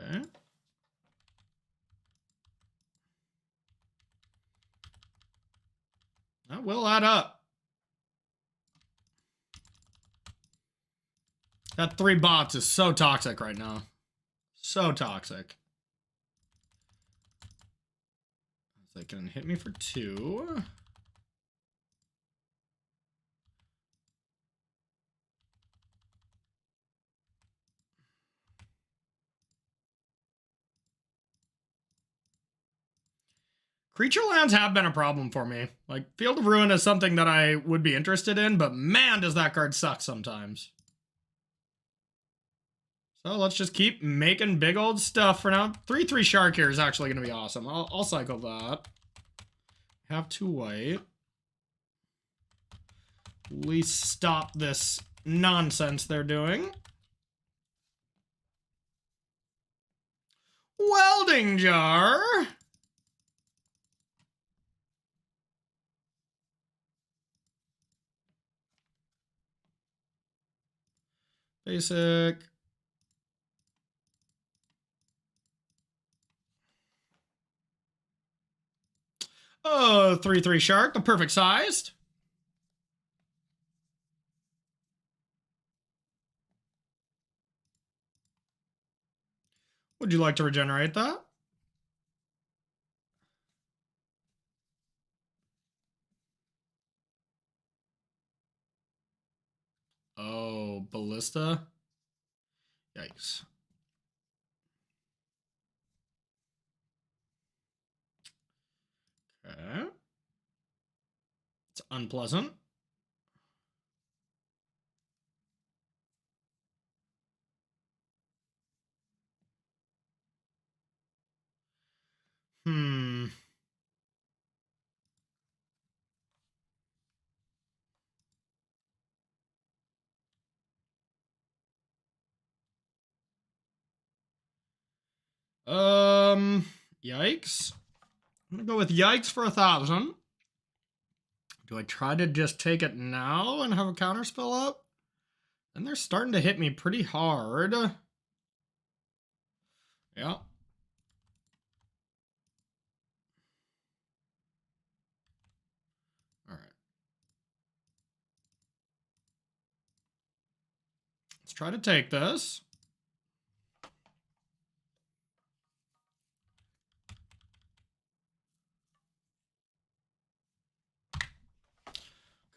[SPEAKER 1] Okay. That will add up. That 3 bots is so toxic right now. So toxic. They can hit me for 2. Creature lands have been a problem for me. Like, Field of Ruin is something that I would be interested in, but man, does that card suck sometimes. So let's just keep making big old stuff for now. 3/3 Shark here is actually going to be awesome. I'll cycle that. Have 2 white. At least stop this nonsense they're doing. Welding jar. Basic. Oh, 3/3 shark, the perfect sized. Would you like to regenerate that? Oh, ballista. Yikes. Okay. It's unpleasant. Yikes. I'm gonna go with yikes for 1,000. Do I try to just take it now and have a counter spell up? And they're starting to hit me pretty hard. Yeah. All right. Let's try to take this.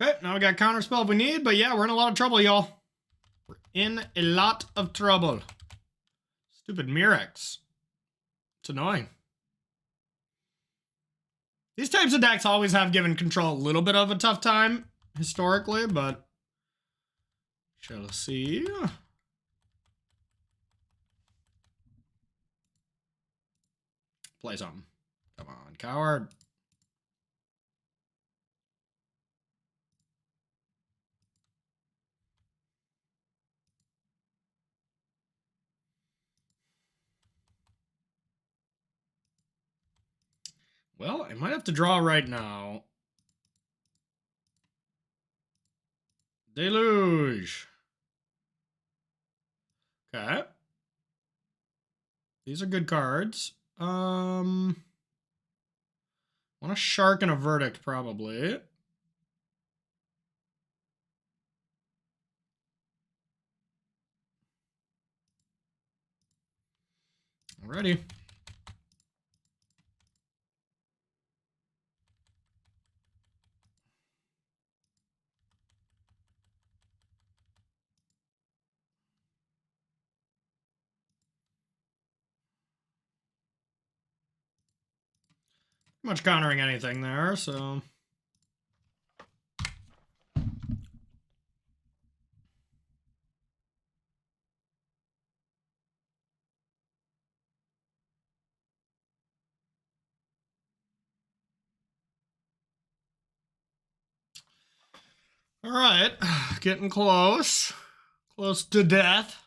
[SPEAKER 1] Okay, now we got counter spell if we need, but yeah, we're in a lot of trouble, y'all. We're in a lot of trouble. Stupid Mirex. It's annoying. These types of decks always have given control a little bit of a tough time, historically, but shall see. Play something. Come on, coward. Well, I might have to draw right now. Deluge. Okay. These are good cards. Want a shark and a verdict, probably. Alrighty. Much countering anything there, so. All right, getting close. Close to death.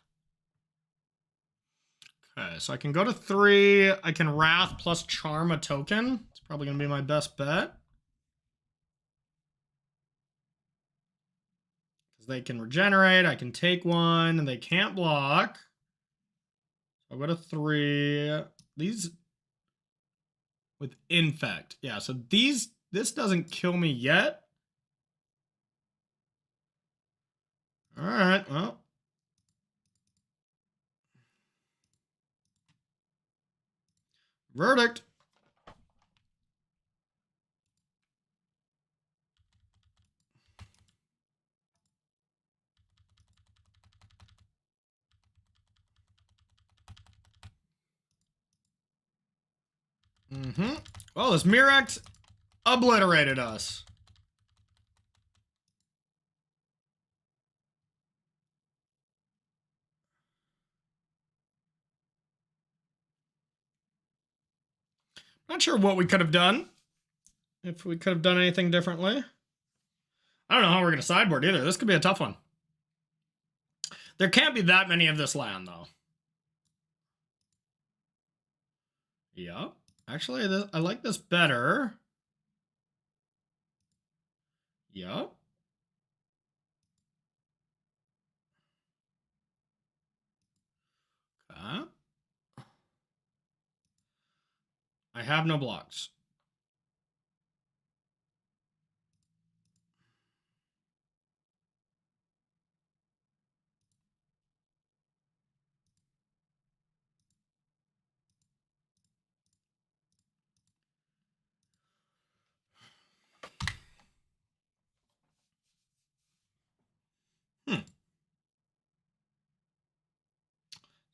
[SPEAKER 1] Okay, so I can go to 3. I can Wrath plus Charm a token. It's probably going to be my best bet. Because they can regenerate. I can take 1, and they can't block. So I'll go to 3. These with Infect. Yeah, so this doesn't kill me yet. All right, well. Verdict. Well, this Mirrex obliterated us. Not sure what we could have done. If we could have done anything differently. I don't know how we're going to sideboard either. This could be a tough one. There can't be that many of this land, though. Yep. Actually, I like this better. Yep. Okay. I have no blocks.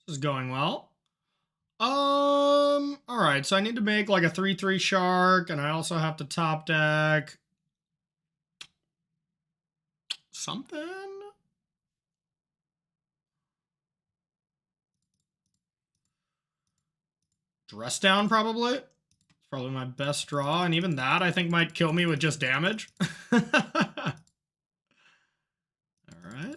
[SPEAKER 1] This is going well. All right, so I need to make like a 3/3 shark, and I also have to top deck something. Dress down, probably. It's probably my best draw, and even that I think might kill me with just damage. All right.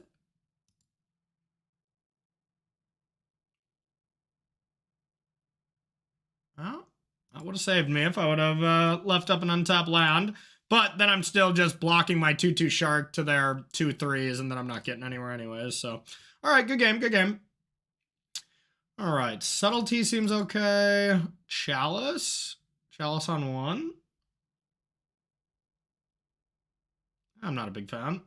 [SPEAKER 1] Well, that would have saved me if I would have left up an untapped land. But then I'm still just blocking my 2/2 shark to their 2/3s, and then I'm not getting anywhere anyways. So, all right, good game, good game. All right, subtlety seems okay. Chalice on 1. I'm not a big fan.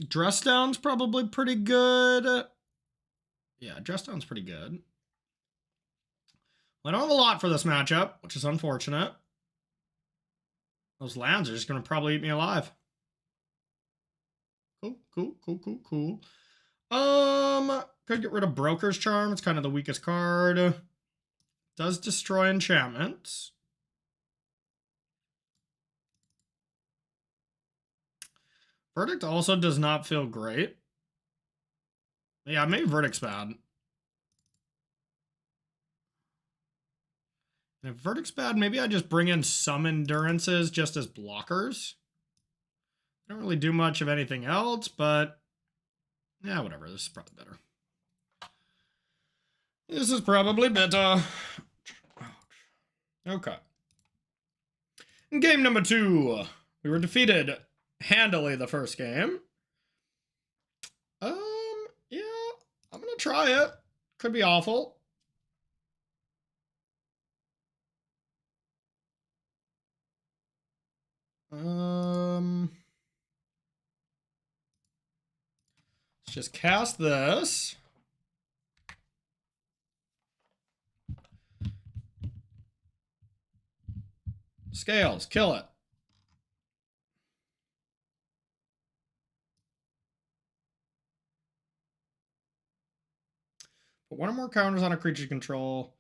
[SPEAKER 1] Dress down's probably pretty good. Yeah, dress down's pretty good. I don't have a lot for this matchup, which is unfortunate. Those lands are just going to probably eat me alive. Cool. Could get rid of Broker's Charm. It's kind of the weakest card. Does destroy enchantments. Verdict also does not feel great. Yeah, maybe Verdict's bad. And if Verdict's bad, maybe I just bring in some Endurances just as blockers. I don't really do much of anything else, but yeah, whatever. This is probably better. This is probably better. Okay. In game number 2, we were defeated handily the first game. Yeah, I'm gonna try it. Could be awful. Let's just cast this. Scales, kill it. Put 1 or more counters on a creature control.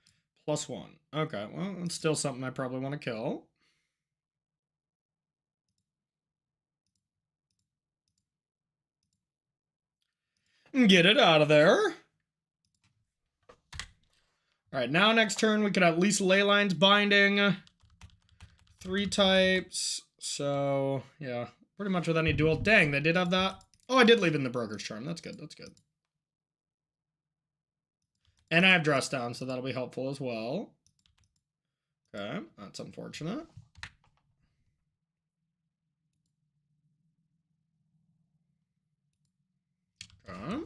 [SPEAKER 1] +1. Okay, well, that's still something I probably want to kill. And get it out of there. All right, now next turn we could at least Leyline's Binding. 3 types. So, yeah, pretty much with any duel. Dang, they did have that. Oh, I did leave in the Broker's Charm. That's good. That's good. And I have Dress Down, so that'll be helpful as well. Okay, that's unfortunate. Okay.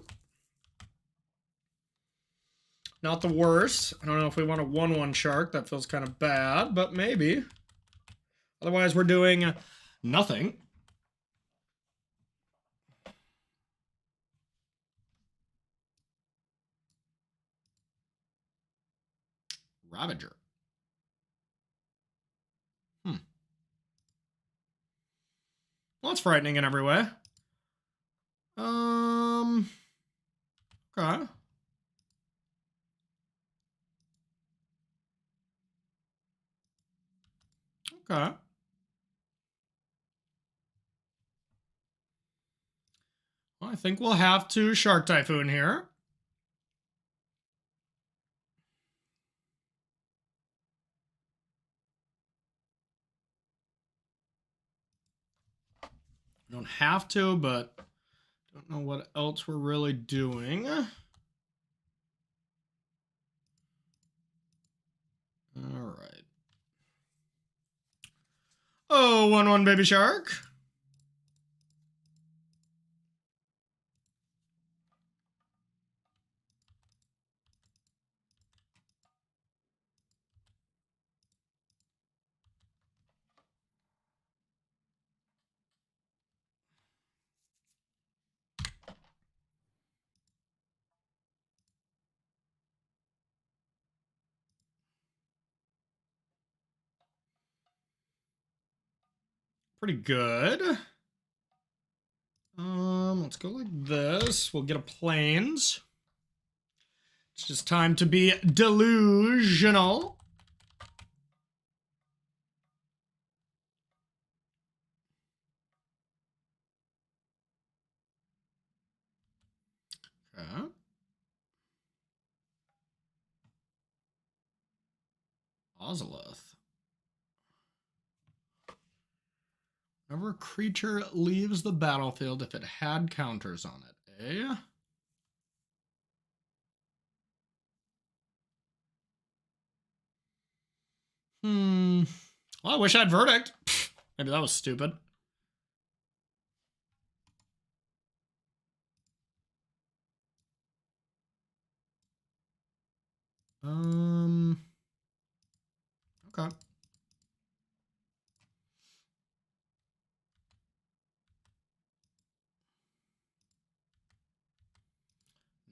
[SPEAKER 1] Not the worst. I don't know if we want a 1/1 shark. That feels kind of bad, but maybe. Otherwise, we're doing nothing. Ravager. Well, that's frightening in every way. Okay. Okay. Well, I think we'll have to Shark Typhoon here. We don't have to, but don't know what else we're really doing. All right. Oh, 1/1 baby shark. Pretty good. Let's go like this. We'll get a planes. It's just time to be delusional. Okay. Ozolith. Whenever a creature leaves the battlefield, if it had counters on it, eh? Well, I wish I had Verdict. Maybe that was stupid. Okay.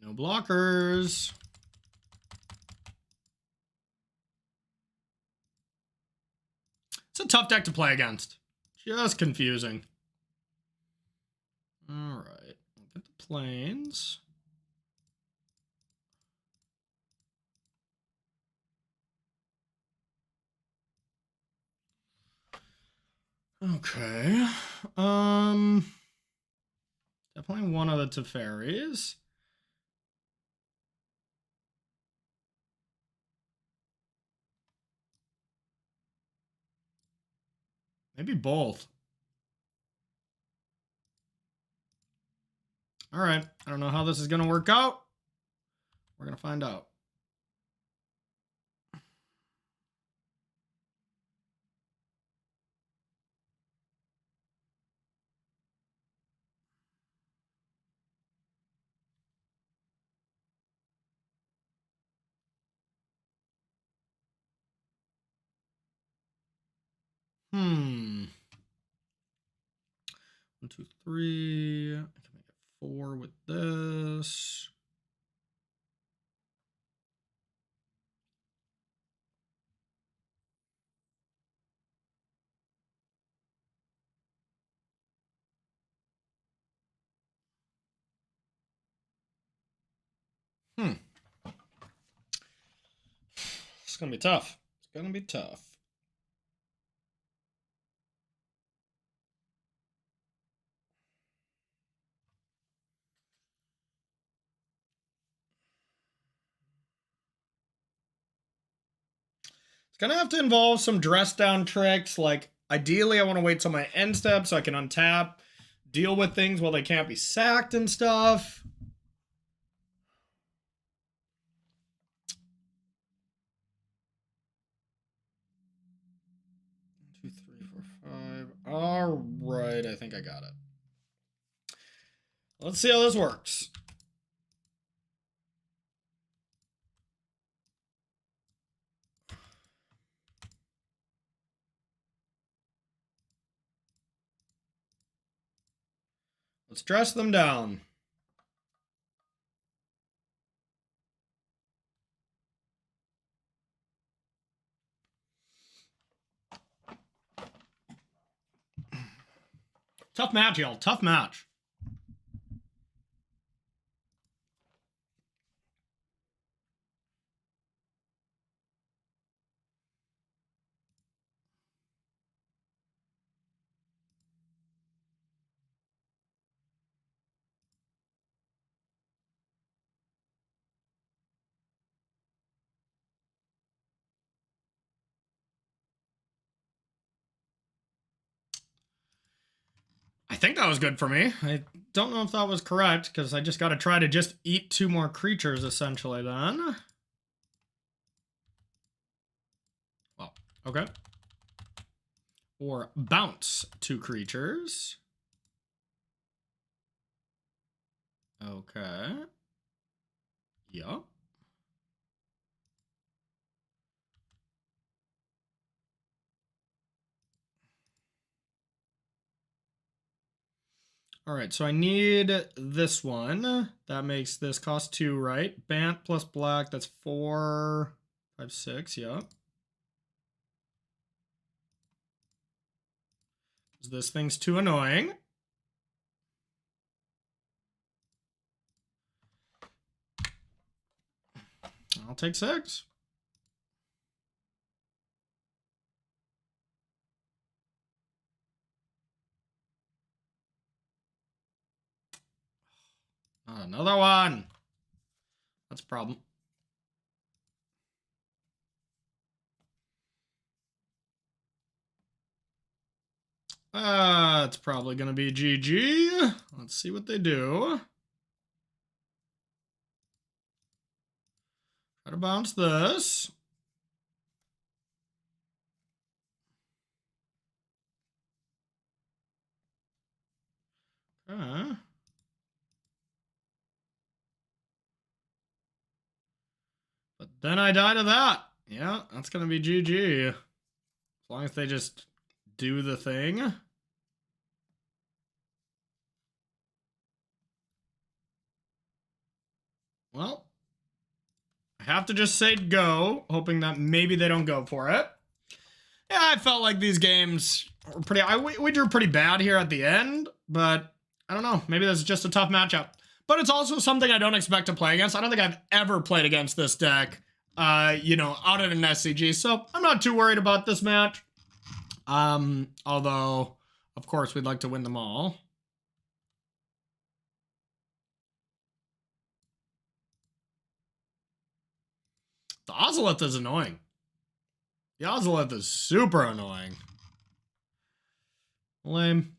[SPEAKER 1] No blockers. It's a tough deck to play against. Just confusing. All right. We'll get the planes. Okay. Definitely one of the Teferis. Maybe both. All right. I don't know how this is going to work out. We're going to find out. One, 2, 3. I can make it 4 with this. It's going to be tough. It's going to be tough. It's going to have to involve some dress down tricks. Like, ideally, I want to wait till my end step so I can untap, deal with things while they can't be sacked and stuff. 1, 2, 3, 4, 5. All right, I think I got it. Let's see how this works. Let's dress them down. Tough match, y'all. Tough match. think that was good for me. I don't know if that was correct, because I just got to try to just eat 2 more creatures, essentially, then. Well, okay. Or bounce 2 creatures. Okay. Yup. All right, so I need this one. That makes this cost 2, right? Bant plus black, that's 4, 5, 6, yeah. This thing's too annoying. I'll take 6. Another one. That's a problem. It's probably gonna be GG. Let's see what they do. Try to bounce this. Okay. But then I die to that. Yeah, that's gonna be GG. As long as they just do the thing. Well, I have to just say go, hoping that maybe they don't go for it. Yeah, I felt like these games were pretty... we drew pretty bad here at the end, but I don't know. Maybe this is just a tough matchup. But it's also something I don't expect to play against. I don't think I've ever played against this deck, you know, out at an SCG. So I'm not too worried about this match. Although, of course, we'd like to win them all. The Ozolith is annoying. The Ozolith is super annoying. Lame.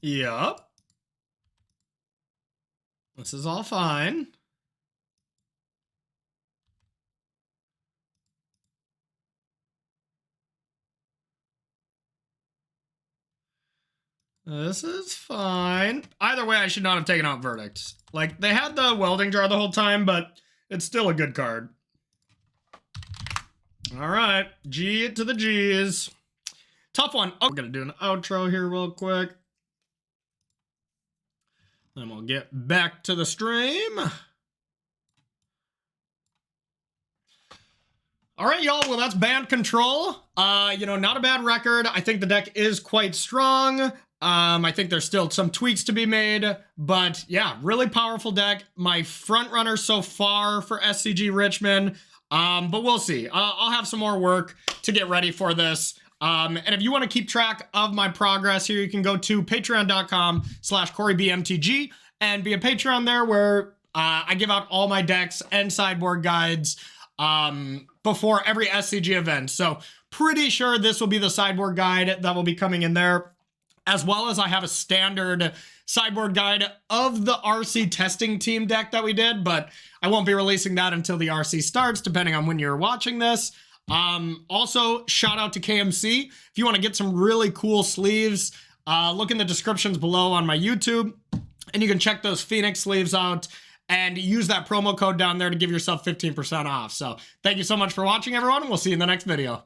[SPEAKER 1] Yep. This is all fine. This is fine. Either way, I should not have taken out Verdicts. Like, they had the Welding Jar the whole time, but it's still a good card. All right, G to the G's. Tough one. Oh, we're gonna do an outro here real quick. Then we'll get back to the stream. All right, y'all. Well, that's Bant Control. You know, not a bad record. I think the deck is quite strong. I think there's still some tweaks to be made, but yeah, really powerful deck. My front runner so far for SCG Richmond, but we'll see. I'll have some more work to get ready for this. And if you want to keep track of my progress here, you can go to patreon.com/CoreyBMTG and be a Patreon there, where I give out all my decks and sideboard guides before every SCG event. So pretty sure this will be the sideboard guide that will be coming in there, as well as I have a standard sideboard guide of the RC testing team deck that we did, but I won't be releasing that until the RC starts, depending on when you're watching this. Also, shout out to KMC. If you want to get some really cool sleeves, look in the descriptions below on my YouTube, and you can check those Phoenix sleeves out and use that promo code down there to give yourself 15% off. So thank you so much for watching, everyone. We'll see you in the next video.